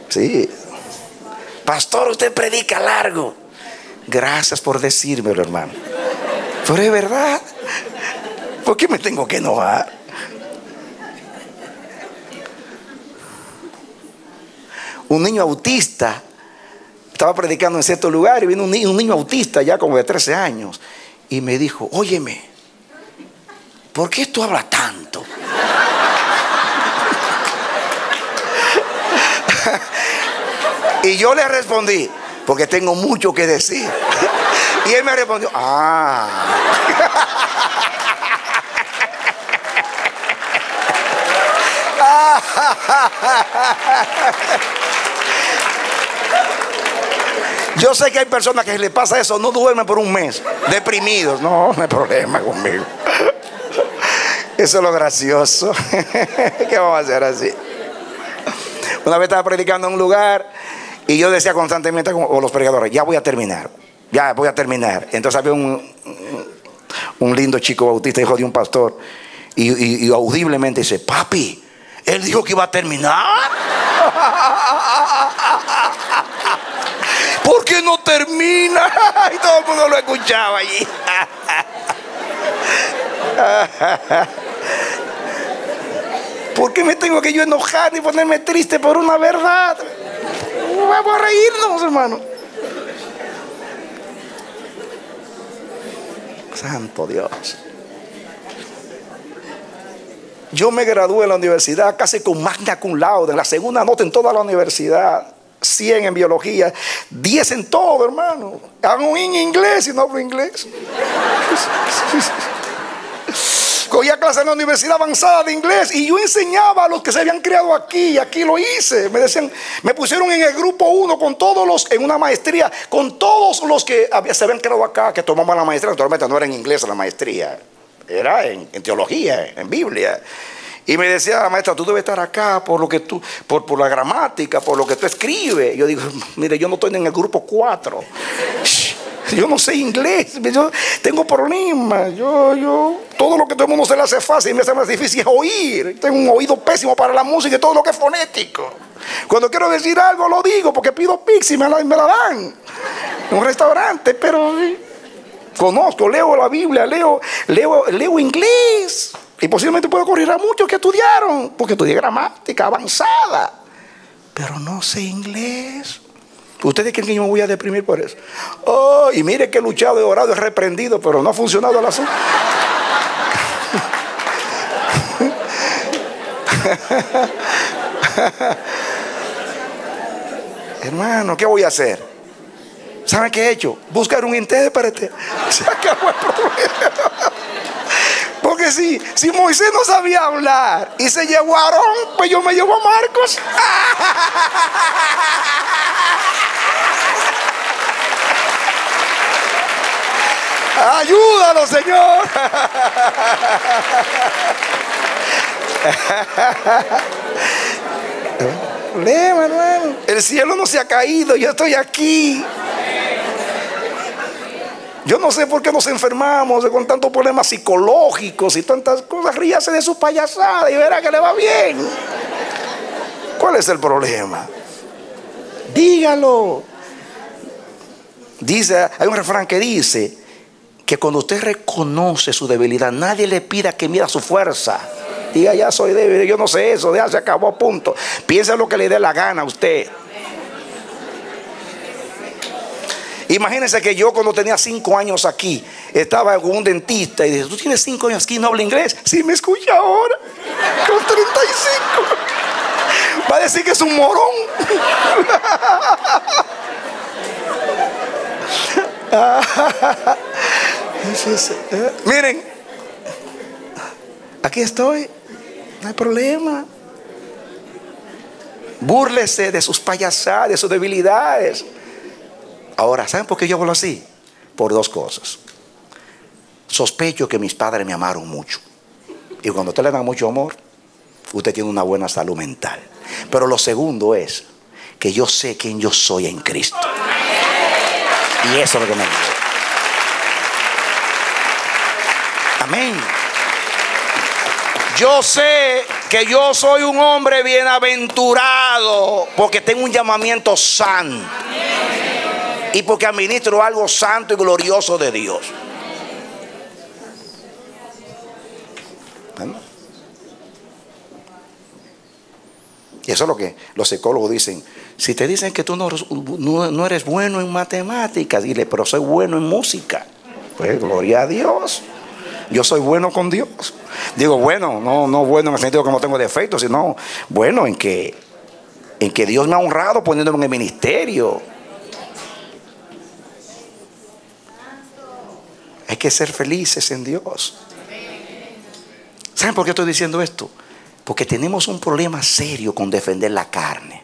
Sí. Pastor, usted predica largo. Gracias por decírmelo, hermano. Pero es verdad. ¿Por qué me tengo que enojar? Un niño autista estaba predicando en cierto lugar y vino un niño autista ya como de 13 años y me dijo, óyeme, ¿por qué tú hablas tanto? Y yo le respondí, porque tengo mucho que decir. Y él me respondió, Yo sé que hay personas que les pasa eso, no duermen por un mes, deprimidos. No, no hay problema conmigo. Eso es lo gracioso. ¿Qué vamos a hacer así? Una vez estaba predicando en un lugar y yo decía constantemente, como los predicadores, ya voy a terminar. Entonces había un lindo chico bautista, hijo de un pastor, y audiblemente dice, papi, él dijo que iba a terminar. ¿Por qué no termina? Y todo el mundo lo escuchaba allí. ¿Por qué me tengo que yo enojar y ponerme triste por una verdad? Vamos a reírnos, hermano. Santo Dios. Yo me gradué en la universidad casi con magna cum laude, la segunda nota en toda la universidad. 100 en biología, 10 en todo, hermano. Hago en inglés y no hablo inglés. Cogía clases en la universidad avanzada de inglés y yo enseñaba a los que se habían criado aquí, y aquí lo hice. Me decían, me pusieron en el grupo 1 con todos los, en una maestría, con todos los que se habían criado acá, que tomaban la maestría. Naturalmente no era en inglés la maestría, era en teología, en Biblia. Y me decía la maestra, tú debes estar acá por lo que tú, por la gramática, por lo que tú escribes. Yo digo, mire, yo no estoy en el grupo 4. Yo no sé inglés, yo tengo problemas. Todo lo que todo el mundo se le hace fácil y me hace más difícil es oír. Tengo un oído pésimo para la música y todo lo que es fonético. Cuando quiero decir algo lo digo porque pido pizza y me la dan en un restaurante, pero conozco, leo la Biblia, leo inglés. Y posiblemente puedo corregir a muchos que estudiaron, porque estudié gramática avanzada, pero no sé inglés. ¿Ustedes creen que yo me voy a deprimir por eso? Oh, y mire que he luchado, he orado, he reprendido, pero no ha funcionado el asunto. Hermano, ¿qué voy a hacer? ¿Saben qué he hecho? Buscar un intérprete. Se acabó el problema. Porque si Moisés no sabía hablar y se llevó a Aarón, pues yo me llevo a Marcos. Ayúdalo, Señor. Problema, hermano. El cielo no se ha caído, yo estoy aquí. Yo no sé por qué nos enfermamos con tantos problemas psicológicos y tantas cosas. Ríase de su payasada y verá que le va bien. ¿Cuál es el problema? Dígalo. Dice, hay un refrán que dice que cuando usted reconoce su debilidad, nadie le pida que mida su fuerza. Diga, ya soy débil, yo no sé eso, ya se acabó, punto. Piensa lo que le dé la gana a usted. Imagínense que yo cuando tenía 5 años aquí, estaba con un dentista y dice, ¿tú tienes 5 años aquí y no hablas inglés? Sí, me escucha ahora, con 35. Va a decir que es un morón. Miren, aquí estoy, no hay problema. Búrlese de sus payasadas, de sus debilidades. Ahora, ¿saben por qué yo hablo así? Por 2 cosas. Sospecho que mis padres me amaron mucho. Y cuando usted le da mucho amor, usted tiene una buena salud mental. Pero lo segundo es que yo sé quién yo soy en Cristo. Y eso es lo que me ayuda. Amén. Yo sé que yo soy un hombre bienaventurado porque tengo un llamamiento santo. Y porque administro algo santo y glorioso de Dios. ¿Ven? Y eso es lo que los psicólogos dicen. Si te dicen que tú no eres bueno en matemáticas, dile, pero soy bueno en música. Pues gloria a Dios. Yo soy bueno con Dios. Digo bueno, no bueno en el sentido que no tengo defectos, sino bueno en que Dios me ha honrado poniéndome en el ministerio. Hay que ser felices en Dios. ¿Saben por qué estoy diciendo esto? Porque tenemos un problema serio con defender la carne.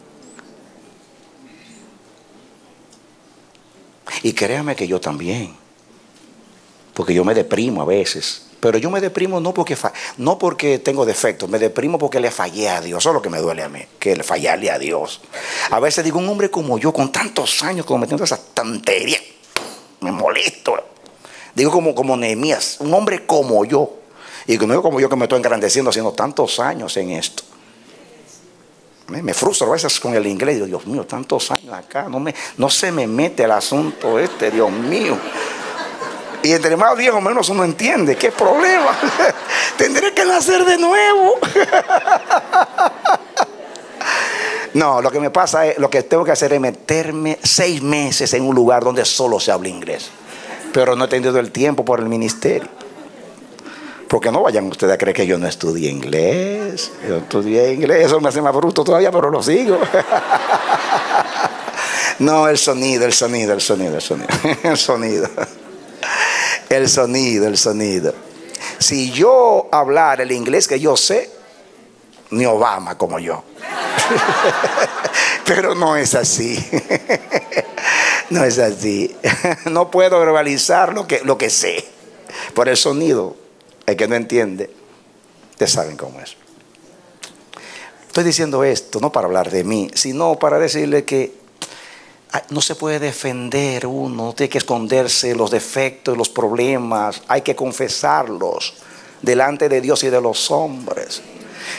Y créame que yo también. Porque yo me deprimo a veces. Pero yo me deprimo no porque tengo defectos. Me deprimo porque le fallé a Dios. Eso es lo que me duele a mí, que le fallarle a Dios. A veces digo, un hombre como yo, con tantos años cometiendo esas tonterías, me molesto. Digo como Nehemías, un hombre como yo. Y no digo como yo que me estoy engrandeciendo haciendo tantos años en esto. Me frustro a veces con el inglés. Digo, Dios mío, tantos años acá. No se me mete el asunto Dios mío. Y entre más viejo menos uno entiende. ¿Qué problema? Tendré que nacer de nuevo. No, lo que me pasa es, lo que tengo que hacer es meterme 6 meses en un lugar donde solo se habla inglés. Pero no he tenido el tiempo por el ministerio. Porque no vayan ustedes a creer que yo no estudié inglés. Yo estudié inglés, eso me hace más bruto todavía, pero lo sigo. No, el sonido. Si yo hablara el inglés que yo sé, ni Obama como yo. Pero no es así. No es así. No puedo verbalizar lo que sé. Por el sonido. El que no entiende, ustedes saben cómo es. Estoy diciendo esto no para hablar de mí, sino para decirle que no se puede defender uno, no tiene que esconderse los defectos, los problemas, hay que confesarlos delante de Dios y de los hombres.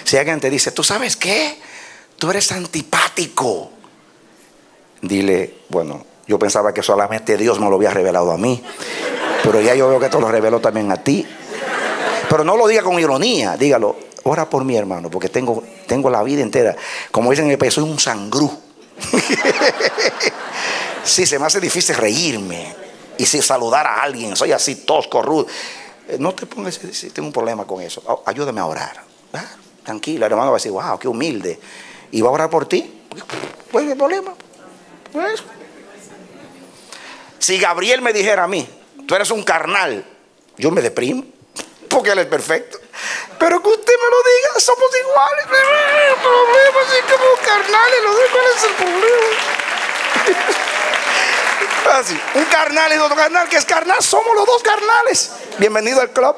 Si alguien te dice, ¿tú sabes qué? Tú eres antipático. Dile, bueno, yo pensaba que solamente Dios me lo había revelado a mí, pero ya yo veo que esto lo reveló también a ti. Pero no lo diga con ironía, dígalo, ora por mí, hermano, porque tengo la vida entera. Como dicen en el país, soy un sangrú. Sí, se me hace difícil reírme y si saludar a alguien, soy así tosco, rudo. No te pongas, si tengo un problema con eso, ayúdame a orar. Tranquilo, el hermano va a decir, wow, qué humilde. Y va a orar por ti. ¿Cuál es el problema? Pues, si Gabriel me dijera a mí, tú eres un carnal, yo me deprimo. Porque él es perfecto. Pero que usted me lo diga, somos iguales. El problema es como carnales, ¿cuál es el problema? Así, un carnal y otro carnal, que es carnal, somos los dos carnales. Bienvenido al club.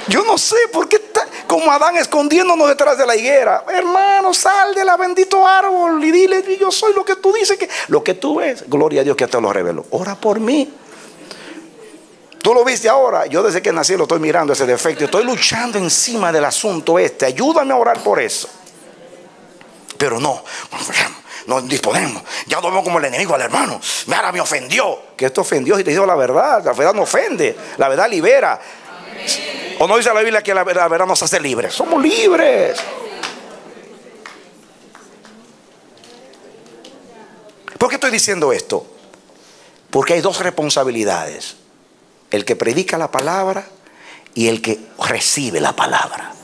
Yo no sé por qué como Adán escondiéndonos detrás de la higuera. Hermano, sal de la bendito árbol y dile: yo soy lo que tú dices, que lo que tú ves. Gloria a Dios que te lo reveló. Ora por mí. Tú lo viste ahora. Yo desde que nací lo estoy mirando, ese defecto. Estoy luchando encima del asunto este. Ayúdame a orar por eso. Pero no nos disponemos. Ya lo veo como el enemigo al hermano. Ahora me ofendió. Que esto ofendió si te digo la verdad. La verdad no ofende. La verdad libera. Amén. ¿O no dice la Biblia que la verdad nos hace libres? Somos libres. ¿Por qué estoy diciendo esto? Porque hay dos responsabilidades: el que predica la palabra y el que recibe la palabra.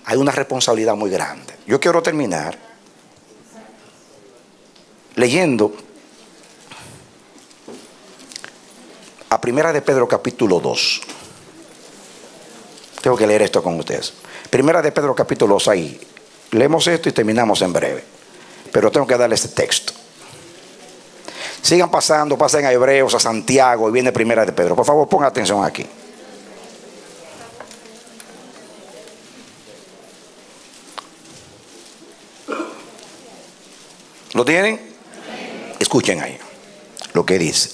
Hay una responsabilidad muy grande. Yo quiero terminar leyendo a Primera de Pedro capítulo 2. Tengo que leer esto con ustedes. Primera de Pedro capítulo 2, ahí. Leemos esto y terminamos en breve. Pero tengo que darle este texto. Sigan pasando, pasen a Hebreos, a Santiago, y viene Primera de Pedro. Por favor, pongan atención aquí. ¿Lo tienen? Escuchen ahí lo que dice.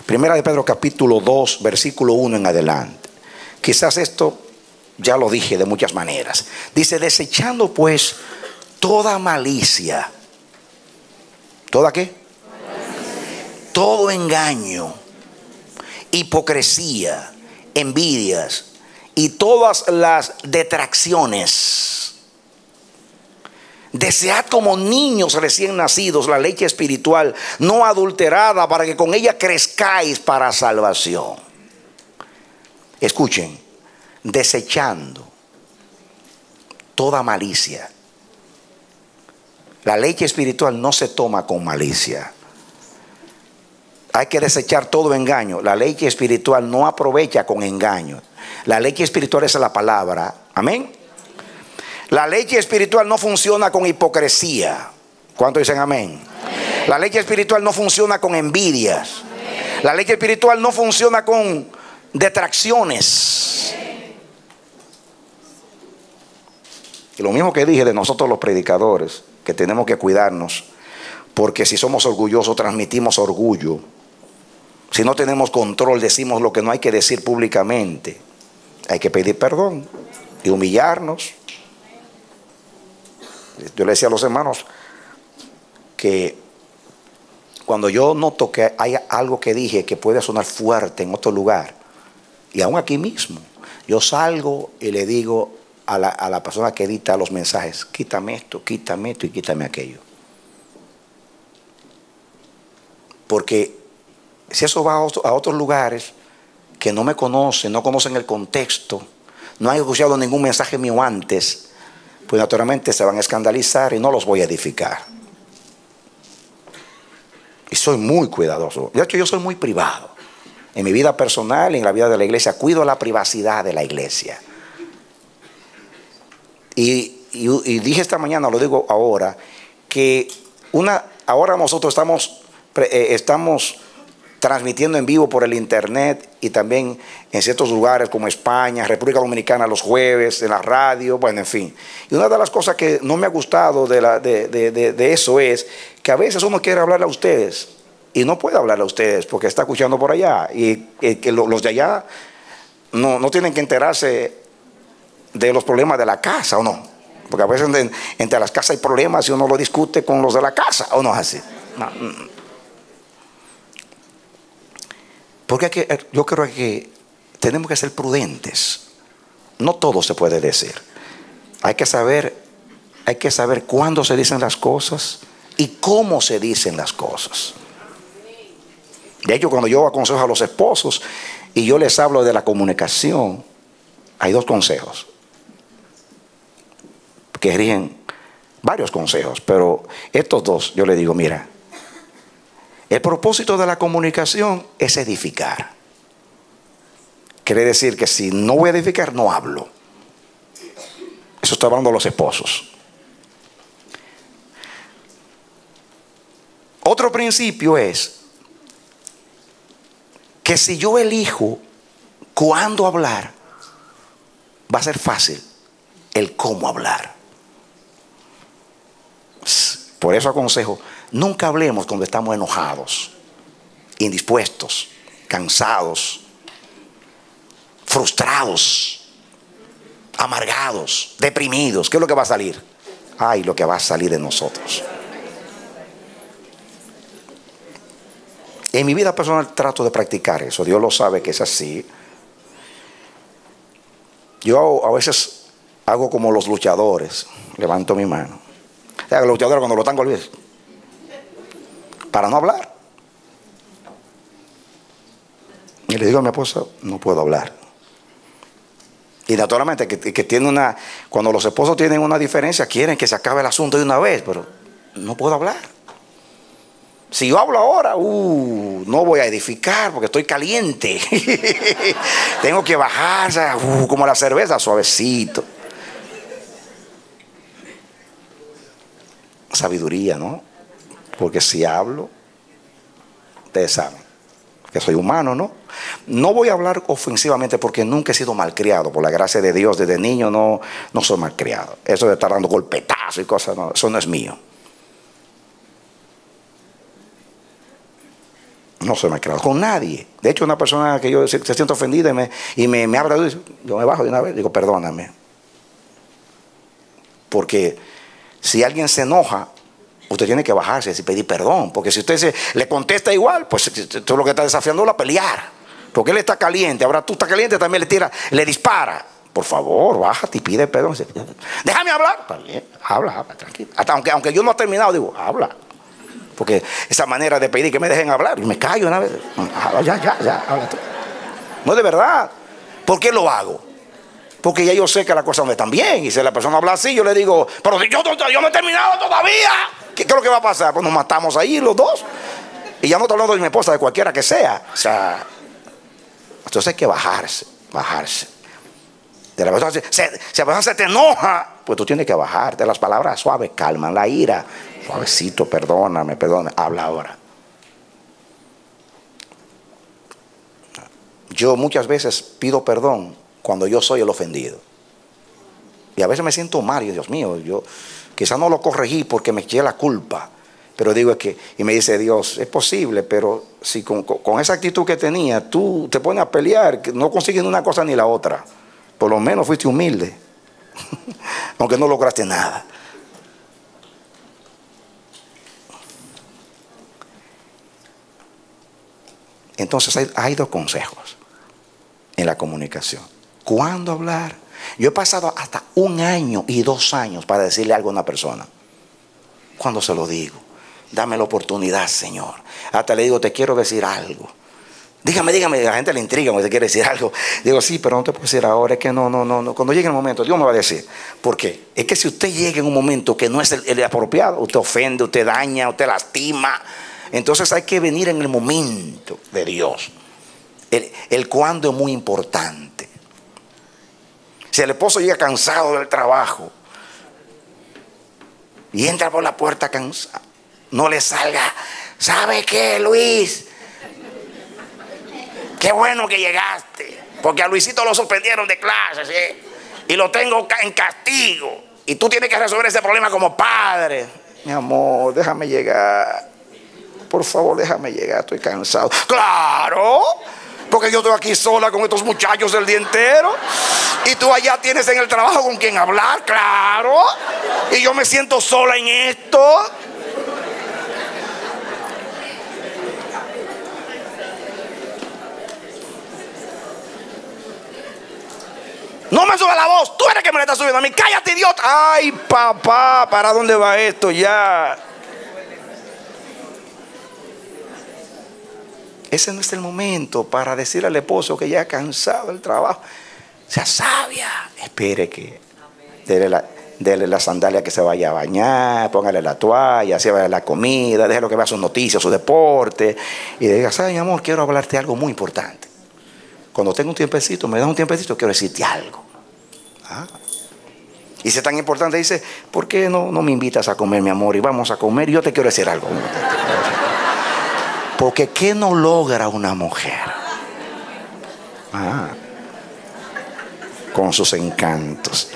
Primera de Pedro capítulo 2, versículo 1 en adelante. Quizás esto ya lo dije de muchas maneras. Dice: desechando pues toda malicia. ¿Toda qué? Todo engaño, hipocresía, envidias y todas las detracciones. Desead como niños recién nacidos la leche espiritual no adulterada, para que con ella crezcáis para salvación. Escuchen: desechando toda malicia. La leche espiritual no se toma con malicia. Hay que desechar todo engaño. La leche espiritual no aprovecha con engaño. La leche espiritual es la palabra. Amén. La leche espiritual no funciona con hipocresía. ¿Cuántos dicen amén? Amén. La leche espiritual no funciona con envidias. Amén. La leche espiritual no funciona con detracciones. Amén. Y lo mismo que dije de nosotros los predicadores, que tenemos que cuidarnos, porque si somos orgullosos transmitimos orgullo. Si no tenemos control, decimos lo que no hay que decir públicamente. Hay que pedir perdón y humillarnos. Yo le decía a los hermanos que cuando yo noto que hay algo que dije que puede sonar fuerte en otro lugar, y aún aquí mismo, yo salgo y le digo a la persona que edita los mensajes: quítame esto y quítame aquello. Porque si eso va a otros lugares que no me conocen, no conocen el contexto, no han escuchado ningún mensaje mío antes, pues naturalmente se van a escandalizar y no los voy a edificar. Y soy muy cuidadoso. De hecho, yo soy muy privado. En mi vida personal y en la vida de la iglesia, cuido la privacidad de la iglesia. Y dije esta mañana, lo digo ahora, que ahora nosotros estamos transmitiendo en vivo por el internet y también en ciertos lugares como España, República Dominicana los jueves, en la radio, bueno, en fin. Y una de las cosas que no me ha gustado de eso es que a veces uno quiere hablarle a ustedes y no puede hablarle a ustedes porque está escuchando por allá, y que los de allá no tienen que enterarse de los problemas de la casa, ¿o no? Porque a veces entre las casas hay problemas y uno lo discute con los de la casa, ¿o no es así? No. Porque yo creo que tenemos que ser prudentes. No todo se puede decir. Hay que saber cuándo se dicen las cosas y cómo se dicen las cosas. De hecho, cuando yo aconsejo a los esposos y yo les hablo de la comunicación, hay dos consejos que rigen varios consejos, pero estos dos yo les digo: mira, el propósito de la comunicación es edificar. Quiere decir que si no voy a edificar, no hablo. Eso está hablando a los esposos. Otro principio es que si yo elijo cuándo hablar, va a ser fácil el cómo hablar. Por eso aconsejo, nunca hablemos cuando estamos enojados, indispuestos, cansados, frustrados, amargados, deprimidos. ¿Qué es lo que va a salir? Ay, lo que va a salir de nosotros. En mi vida personal trato de practicar eso. Dios lo sabe que es así. Yo a veces hago como los luchadores. Levanto mi mano. O sea, los luchadores cuando lo están golpeando, para no hablar. Y le digo a mi esposa, no puedo hablar. Y naturalmente que tiene una, cuando los esposos tienen una diferencia, quieren que se acabe el asunto de una vez, pero no puedo hablar. Si yo hablo ahora, no voy a edificar porque estoy caliente. Tengo que bajar, como la cerveza, suavecito. Sabiduría, ¿no? Porque si hablo, ustedes saben que soy humano, ¿no? No voy a hablar ofensivamente porque nunca he sido malcriado. Por la gracia de Dios, desde niño no soy malcriado. Eso de estar dando golpetazos y cosas, no, eso no es mío. No soy malcriado con nadie. De hecho, una persona que yo se siente ofendida y me habla, yo me bajo de una vez, digo, perdóname. Porque si alguien se enoja, usted tiene que bajarse y pedir perdón. Porque si usted le contesta igual, pues tú lo que está desafiando es a pelear. Porque él está caliente, ahora tú estás caliente, también le dispara. Por favor, bájate y pide perdón. Déjame hablar. Está bien, habla, tranquilo. Hasta aunque yo no he terminado, digo, habla. Porque esa manera de pedir que me dejen hablar, y me callo una vez. Ya, habla tú. No, de verdad. ¿Por qué lo hago? Porque ya yo sé que las cosas no están bien. Y si la persona habla así, yo le digo, pero yo no he terminado todavía. ¿Qué es lo que va a pasar? Pues nos matamos ahí los dos. Y ya no estoy hablando de mi esposa, de cualquiera que sea. O sea, entonces hay que bajarse. De la persona, si la persona se te enoja, pues tú tienes que bajarte. Las palabras suaves calman la ira. Suavecito, perdóname, habla ahora. Yo muchas veces pido perdón cuando yo soy el ofendido. Y a veces me siento mal, y Dios mío, yo quizás no lo corregí porque me eché la culpa. Pero digo es que, y me dice Dios, es posible, pero si con esa actitud que tenía, tú te pones a pelear, no consigues ni una cosa ni la otra. Por lo menos fuiste humilde, aunque no lograste nada. Entonces hay dos consejos en la comunicación. ¿Cuándo hablar? Yo he pasado hasta 1 año y 2 años para decirle algo a una persona. ¿Cuándo se lo digo? Dame la oportunidad, Señor. Hasta le digo, te quiero decir algo. Dígame, la gente le intriga cuando te quiere decir algo. Digo, sí, pero no te puedo decir ahora, es que no. Cuando llegue el momento, Dios me va a decir. ¿Por qué? Es que si usted llega en un momento que no es el apropiado, usted ofende, usted daña, usted lastima. Entonces hay que venir en el momento de Dios. El cuándo es muy importante. Si el esposo llega cansado del trabajo y entra por la puerta cansado, no le salga, ¿sabe qué, Luis? Qué bueno que llegaste, porque a Luisito lo suspendieron de clases, ¿sí? Y lo tengo en castigo, y tú tienes que resolver ese problema como padre. Mi amor, déjame llegar. Por favor, déjame llegar, estoy cansado. ¡Claro! Porque yo estoy aquí sola con estos muchachos el día entero. Y tú allá tienes en el trabajo con quien hablar. ¡Claro! Y yo me siento sola en esto. No me sube la voz, tú eres que me la estás subiendo a mí. ¡Cállate, idiota! ¡Ay, papá! ¿Para dónde va esto ya? Ese no es el momento para decirle al esposo que ya ha cansado del trabajo. Sea sabia. Espere que dele la sandalia que se vaya a bañar, póngale la toalla, se vaya la comida, déjelo que vea sus noticias, su deporte. Y le diga, ¿sabes, mi amor? Quiero hablarte de algo muy importante. Cuando tenga un tiempecito, me das un tiempecito, quiero decirte algo. Y si es tan importante, dice, ¿por qué no me invitas a comer, mi amor? Y vamos a comer y yo te quiero decir algo. Porque ¿qué no logra una mujer? Con sus encantos.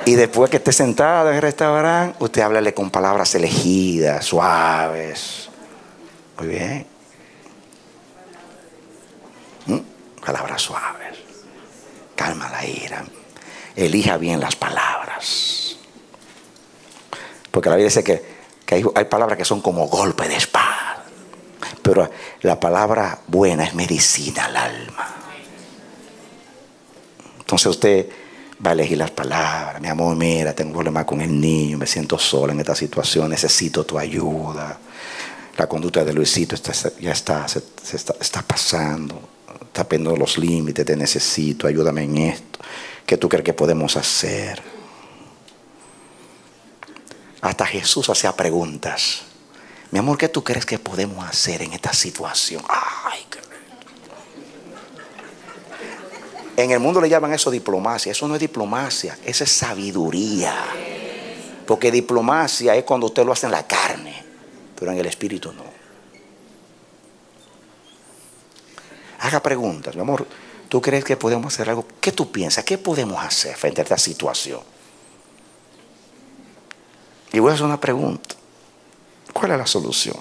Y después que esté sentado en el restaurante, usted háblale con palabras elegidas, suaves. Muy bien. Palabras suaves. Calma la ira. Elija bien las palabras. Porque la Biblia dice que hay palabras que son como golpe de espada. Pero la palabra buena es medicina al alma. Entonces usted va a elegir las palabras. Mi amor, mira, tengo un problema con el niño, me siento sola en esta situación, necesito tu ayuda. La conducta de Luisito ya está pasando, está perdiendo los límites, te necesito, ayúdame en esto. ¿Qué tú crees que podemos hacer? Hasta Jesús hacía preguntas. Mi amor, ¿qué tú crees que podemos hacer en esta situación? Ay, qué... En el mundo le llaman eso diplomacia. Eso no es diplomacia, eso es sabiduría. Porque diplomacia es cuando usted lo hace en la carne, pero en el espíritu no. Haga preguntas. Mi amor, ¿tú crees que podemos hacer algo? ¿Qué tú piensas? ¿Qué podemos hacer frente a esta situación? Y voy a hacer una pregunta. ¿Cuál es la solución?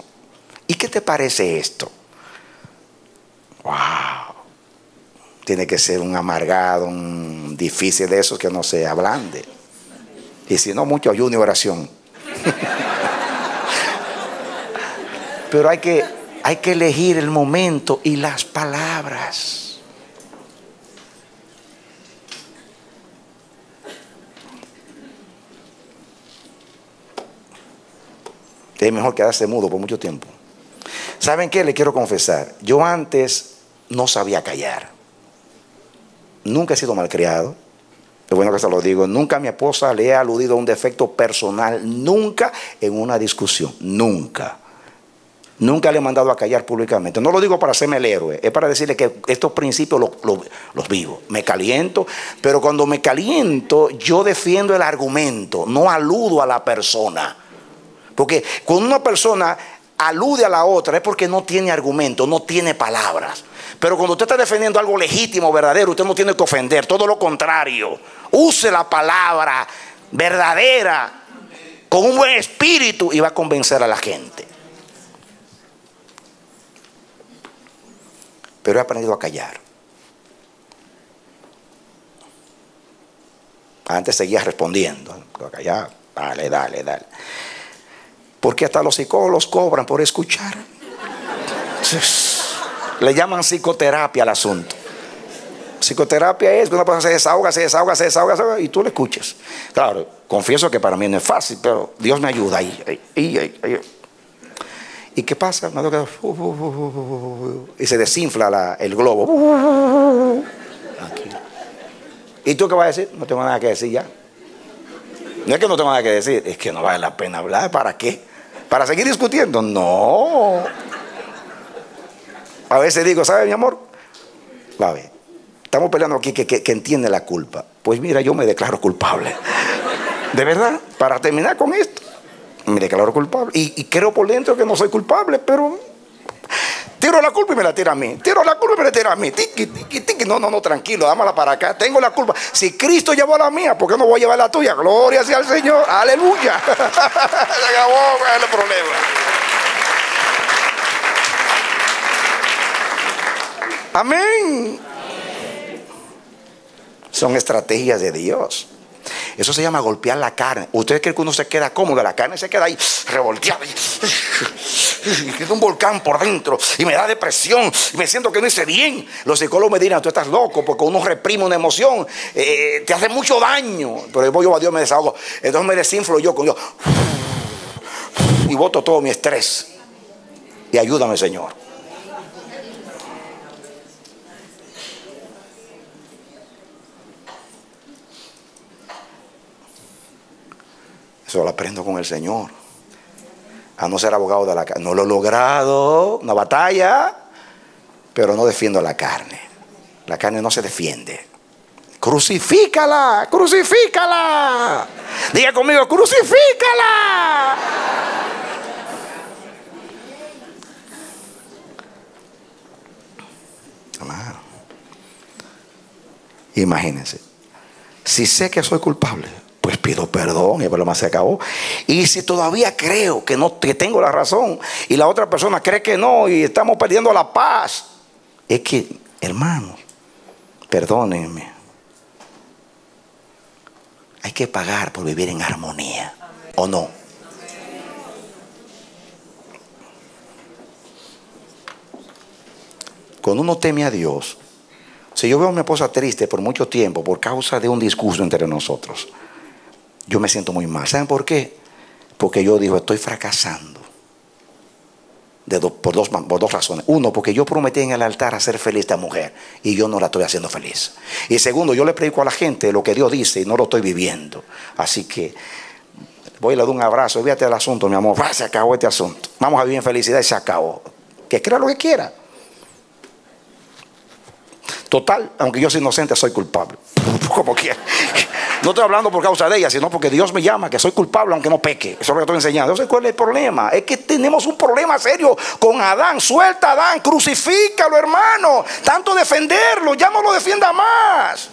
¿Y qué te parece esto? ¡Wow! Tiene que ser un amargado, un difícil de esos que no se ablande. Y si no, mucho ayuno y oración. Pero hay que elegir el momento y las palabras. Es mejor quedarse mudo por mucho tiempo. ¿Saben qué? Le quiero confesar. Yo antes no sabía callar. Nunca he sido malcriado. Es bueno que se lo digo. Nunca a mi esposa le he aludido a un defecto personal. Nunca en una discusión. Nunca. Nunca le he mandado a callar públicamente. No lo digo para hacerme el héroe. Es para decirle que estos principios los vivo. Me caliento. Pero cuando me caliento, yo defiendo el argumento. No aludo a la persona. Porque cuando una persona alude a la otra es porque no tiene argumento, no tiene palabras. Pero cuando usted está defendiendo algo legítimo, verdadero, usted no tiene que ofender, todo lo contrario. Use la palabra verdadera con un buen espíritu y va a convencer a la gente. Pero he aprendido a callar. Antes seguía respondiendo. A callar, dale. Porque hasta los psicólogos cobran por escuchar. Le llaman psicoterapia al asunto. Psicoterapia es que una persona se desahoga y tú le escuchas. Claro, confieso que para mí no es fácil, pero Dios me ayuda. ¿Y qué pasa? Y se desinfla el globo. ¿Y tú qué vas a decir? No tengo nada que decir ya. No es que no tengo nada que decir, es que no vale la pena hablar. ¿Para qué? ¿Para seguir discutiendo? No. A veces digo, ¿sabes, mi amor? Va a ver, estamos peleando aquí que entiende la culpa. Pues mira, yo me declaro culpable. De verdad, para terminar con esto, me declaro culpable. Y creo por dentro que no soy culpable, pero tiro la culpa y me la tira a mí. Tiro la culpa y me la tira a mí. Tiqui. No, tranquilo, dámela para acá. Tengo la culpa. Si Cristo llevó la mía, ¿por qué no voy a llevar la tuya? Gloria sea al Señor. Aleluya. Se acabó el problema. Amén. Son estrategias de Dios. Eso se llama golpear la carne. ¿Usted cree que uno se queda cómodo? La carne se queda ahí revolteada. Y queda un volcán por dentro. Y me da depresión. Y me siento que no hice bien. Los psicólogos me dirán, tú estás loco. Porque uno reprime una emoción. Te hace mucho daño. Pero yo a Dios me desahogo. Entonces me desinflo yo con Dios. Y boto todo mi estrés. Y ayúdame, Señor. Eso lo aprendo con el Señor. A no ser abogado de la carne. No lo he logrado. Una batalla. Pero no defiendo la carne. La carne no se defiende. Crucifícala. Crucifícala. Diga conmigo, crucifícala. Amado. Imagínense. Si sé que soy culpable, pues pido perdón y el problema se acabó. Y si todavía creo que tengo la razón y la otra persona cree que no y estamos perdiendo la paz, es que, hermanos, perdónenme, hay que pagar por vivir en armonía. ¿O no? Cuando uno teme a Dios, si yo veo a mi esposa triste por mucho tiempo por causa de un disgusto entre nosotros, yo me siento muy mal. ¿Saben por qué? Porque yo digo, estoy fracasando. Por dos razones. Uno, porque yo prometí en el altar hacer feliz a esta mujer y yo no la estoy haciendo feliz. Y segundo, yo le predico a la gente lo que Dios dice y no lo estoy viviendo. Así que voy y le doy un abrazo. Olvídate del asunto, mi amor. Se acabó este asunto. Vamos a vivir en felicidad y se acabó. Que crea lo que quiera. Total, aunque yo soy inocente, soy culpable. Como quiera. No estoy hablando por causa de ella, sino porque Dios me llama, que soy culpable aunque no peque. Eso es lo que estoy enseñando. Entonces, ¿cuál es el problema? Es que tenemos un problema serio con Adán. Suelta a Adán, crucifícalo, hermano. Tanto defenderlo, ya no lo defienda más.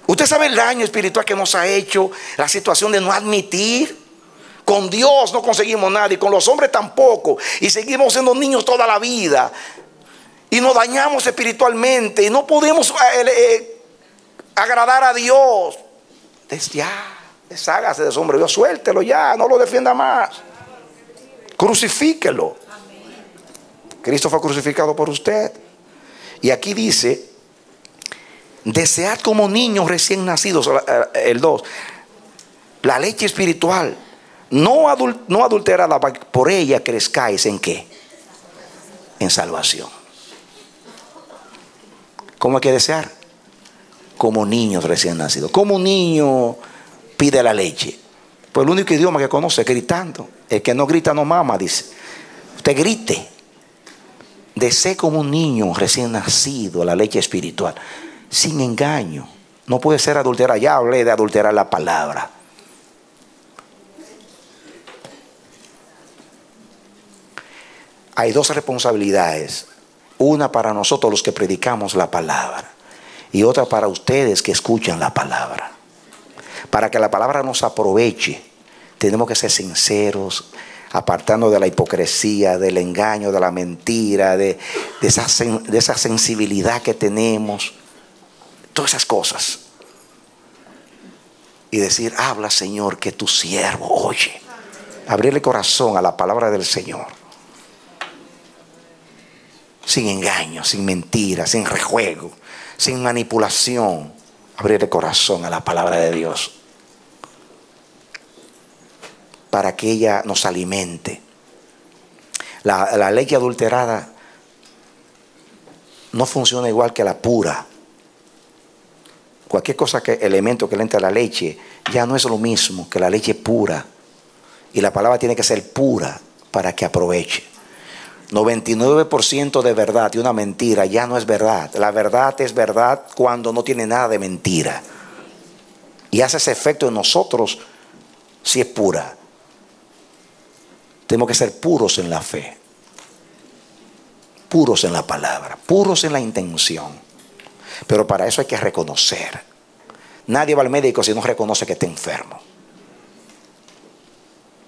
Usted sabe el daño espiritual que nos ha hecho la situación de no admitir. Con Dios no conseguimos nada y con los hombres tampoco. Y seguimos siendo niños toda la vida. Y nos dañamos espiritualmente. Y no podemos agradar a Dios. Entonces ya, deshágase de ese hombre. Dios, suéltelo ya, no lo defienda más. Crucifíquelo. Cristo fue crucificado por usted. Y aquí dice, desead como niños recién nacidos, el 2, la leche espiritual. No adulterada, por ella crezcáis ¿en qué? En salvación. ¿Cómo hay que desear? Como niños recién nacidos. Como un niño pide la leche. Pues el único idioma que conoce es gritando. El que no grita no mama, dice. Usted grite. Desee como un niño recién nacido la leche espiritual. Sin engaño. No puede ser adulterada. Ya hablé de adulterar la palabra. Hay dos responsabilidades. Una para nosotros los que predicamos la palabra. Y otra para ustedes que escuchan la palabra. Para que la palabra nos aproveche, tenemos que ser sinceros, apartándonos de la hipocresía, del engaño, de la mentira, de esa sensibilidad que tenemos. Todas esas cosas. Y decir, habla Señor, que tu siervo oye. Abrirle el corazón a la palabra del Señor. Sin engaño, sin mentira, sin rejuego, sin manipulación. Abrir el corazón a la palabra de Dios. Para que ella nos alimente. La leche adulterada no funciona igual que la pura. Cualquier cosa, elemento que le entre a la leche, ya no es lo mismo que la leche pura. Y la palabra tiene que ser pura para que aproveche. 99% de verdad y una mentira ya no es verdad. La verdad es verdad cuando no tiene nada de mentira. Y hace ese efecto en nosotros si es pura. Tenemos que ser puros en la fe. Puros en la palabra. Puros en la intención. Pero para eso hay que reconocer. Nadie va al médico si no reconoce que está enfermo.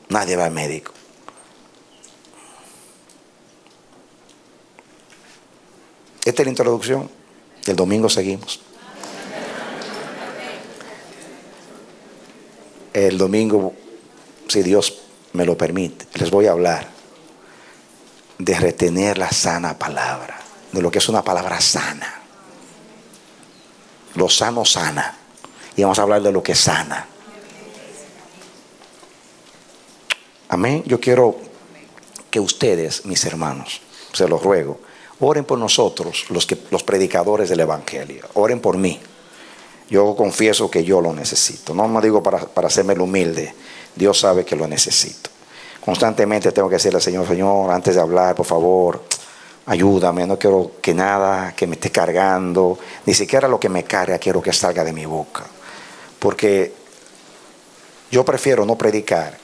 Nadie va al médico. Esta es la introducción. El domingo seguimos. El domingo, si Dios me lo permite, les voy a hablar de retener la sana palabra. De lo que es una palabra sana. Lo sano sana. Y vamos a hablar de lo que sana. Amén. Yo quiero que ustedes, mis hermanos, se los ruego, oren por nosotros, los predicadores del evangelio. Oren por mí. Yo confieso que yo lo necesito. No me digo para hacerme el humilde. Dios sabe que lo necesito. Constantemente tengo que decirle al Señor, Señor, antes de hablar, por favor, ayúdame. No quiero que nada que me esté cargando, ni siquiera lo que me carga quiero que salga de mi boca. Porque yo prefiero no predicar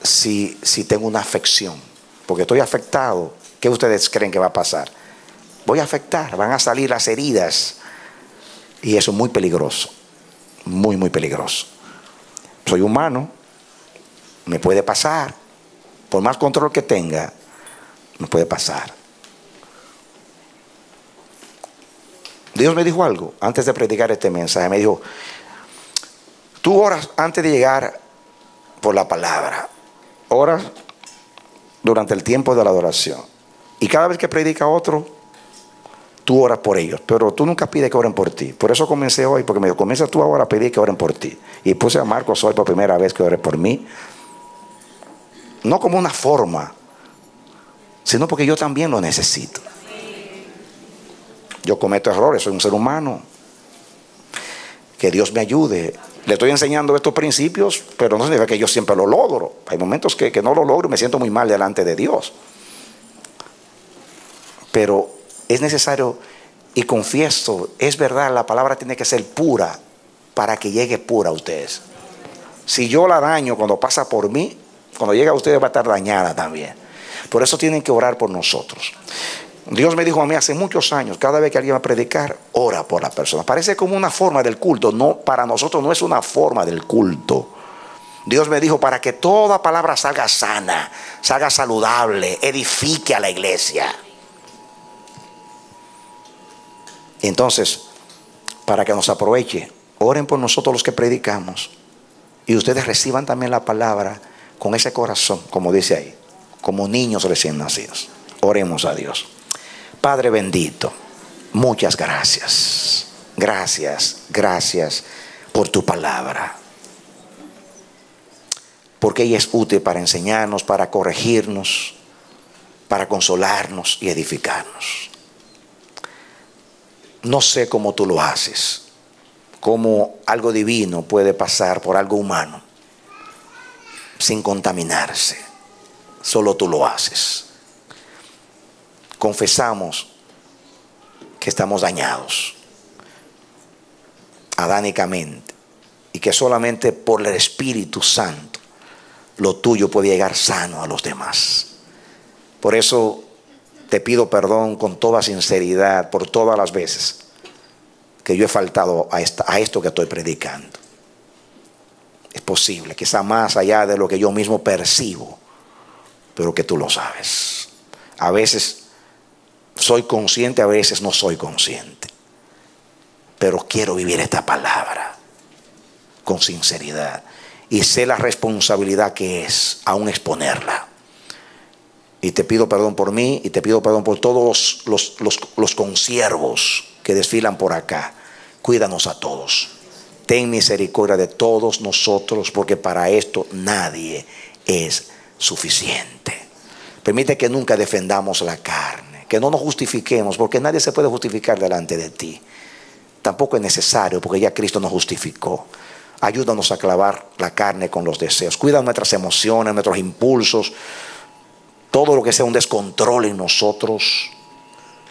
si tengo una afección. Porque estoy afectado. ¿Qué ustedes creen que va a pasar? Voy a afectar, van a salir las heridas. Y eso es muy peligroso, muy, muy peligroso. Soy humano, me puede pasar, por más control que tenga, me puede pasar. Dios me dijo algo antes de predicar este mensaje. Me dijo: tú oras antes de llegar por la palabra, oras durante el tiempo de la adoración, y cada vez que predica otro, tú oras por ellos, pero tú nunca pides que oren por ti. Por eso comencé hoy, porque me dijo: comienza tú ahora a pedir que oren por ti. Y puse a Marcos hoy por primera vez que ore por mí, no como una forma, sino porque yo también lo necesito. Yo cometo errores, soy un ser humano. Que Dios me ayude. Le estoy enseñando estos principios, pero no significa que yo siempre lo logro. Hay momentos que no lo logro y me siento muy mal delante de Dios. Pero es necesario, y confieso, es verdad, la palabra tiene que ser pura para que llegue pura a ustedes. Si yo la daño cuando pasa por mí, cuando llega a ustedes va a estar dañada también. Por eso tienen que orar por nosotros. Dios me dijo a mí hace muchos años: cada vez que alguien va a predicar, ora por la persona. Parece como una forma del culto. No, para nosotros no es una forma del culto. Dios me dijo: para que toda palabra salga sana, salga saludable, edifique a la iglesia. Entonces, para que nos aproveche, oren por nosotros los que predicamos, y ustedes reciban también la palabra con ese corazón, como dice ahí, como niños recién nacidos. Oremos a Dios. Padre bendito, muchas gracias. Gracias, gracias por tu palabra, porque ella es útil para enseñarnos, para corregirnos, para consolarnos y edificarnos. No sé cómo tú lo haces, cómo algo divino puede pasar por algo humano sin contaminarse. Solo tú lo haces. Confesamos que estamos dañados adánicamente, y que solamente por el Espíritu Santo lo tuyo puede llegar sano a los demás. Por eso te pido perdón con toda sinceridad por todas las veces que yo he faltado a esto que estoy predicando. Es posible, quizá más allá de lo que yo mismo percibo, pero que tú lo sabes. A veces soy consciente, a veces no soy consciente, pero quiero vivir esta palabra con sinceridad, y sé la responsabilidad que es aún exponerla. Y te pido perdón por mí, y te pido perdón por todos los consiervos que desfilan por acá. Cuídanos a todos. Ten misericordia de todos nosotros, porque para esto nadie es suficiente. Permite que nunca defendamos la carne, que no nos justifiquemos, porque nadie se puede justificar delante de ti. Tampoco es necesario, porque ya Cristo nos justificó. Ayúdanos a clavar la carne con los deseos. Cuida nuestras emociones, nuestros impulsos, todo lo que sea un descontrol en nosotros.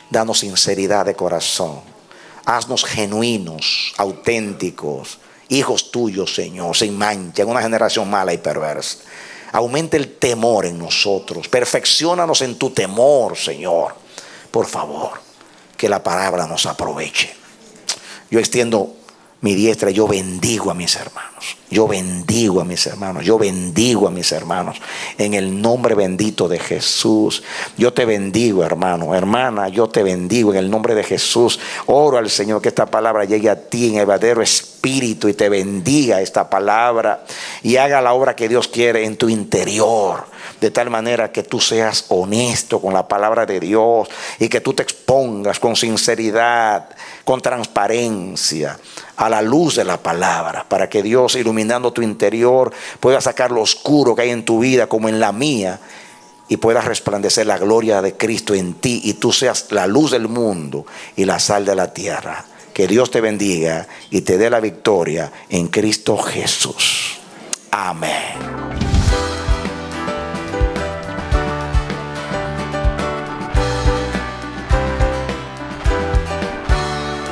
Danos sinceridad de corazón. Haznos genuinos, auténticos, hijos tuyos, Señor, sin mancha, en una generación mala y perversa. Aumenta el temor en nosotros. Perfecciónanos en tu temor, Señor. Por favor, que la palabra nos aproveche. Yo extiendo mi diestra, yo bendigo a mis hermanos. Yo bendigo a mis hermanos. Yo bendigo a mis hermanos. En el nombre bendito de Jesús. Yo te bendigo, hermano. Hermana, yo te bendigo en el nombre de Jesús. Oro al Señor que esta palabra llegue a ti en el verdadero espíritu, y te bendiga esta palabra y haga la obra que Dios quiere en tu interior. De tal manera que tú seas honesto con la palabra de Dios, y que tú te expongas con sinceridad, con transparencia, a la luz de la palabra, para que Dios, iluminando tu interior, pueda sacar lo oscuro que hay en tu vida como en la mía, y pueda resplandecer la gloria de Cristo en ti, y tú seas la luz del mundo y la sal de la tierra. Que Dios te bendiga y te dé la victoria en Cristo Jesús. Amén.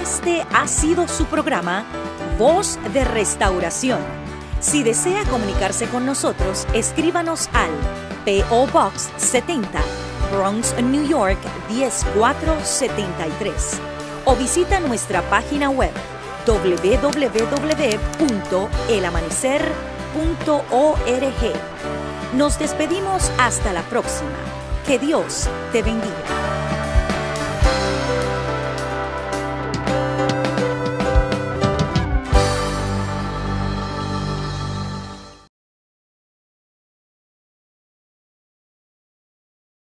Este ha sido su programa Voz de Restauración. Si desea comunicarse con nosotros, escríbanos al P.O. Box 70, Bronx, New York 10473, o visita nuestra página web www.elamanecer.org. Nos despedimos hasta la próxima. Que Dios te bendiga.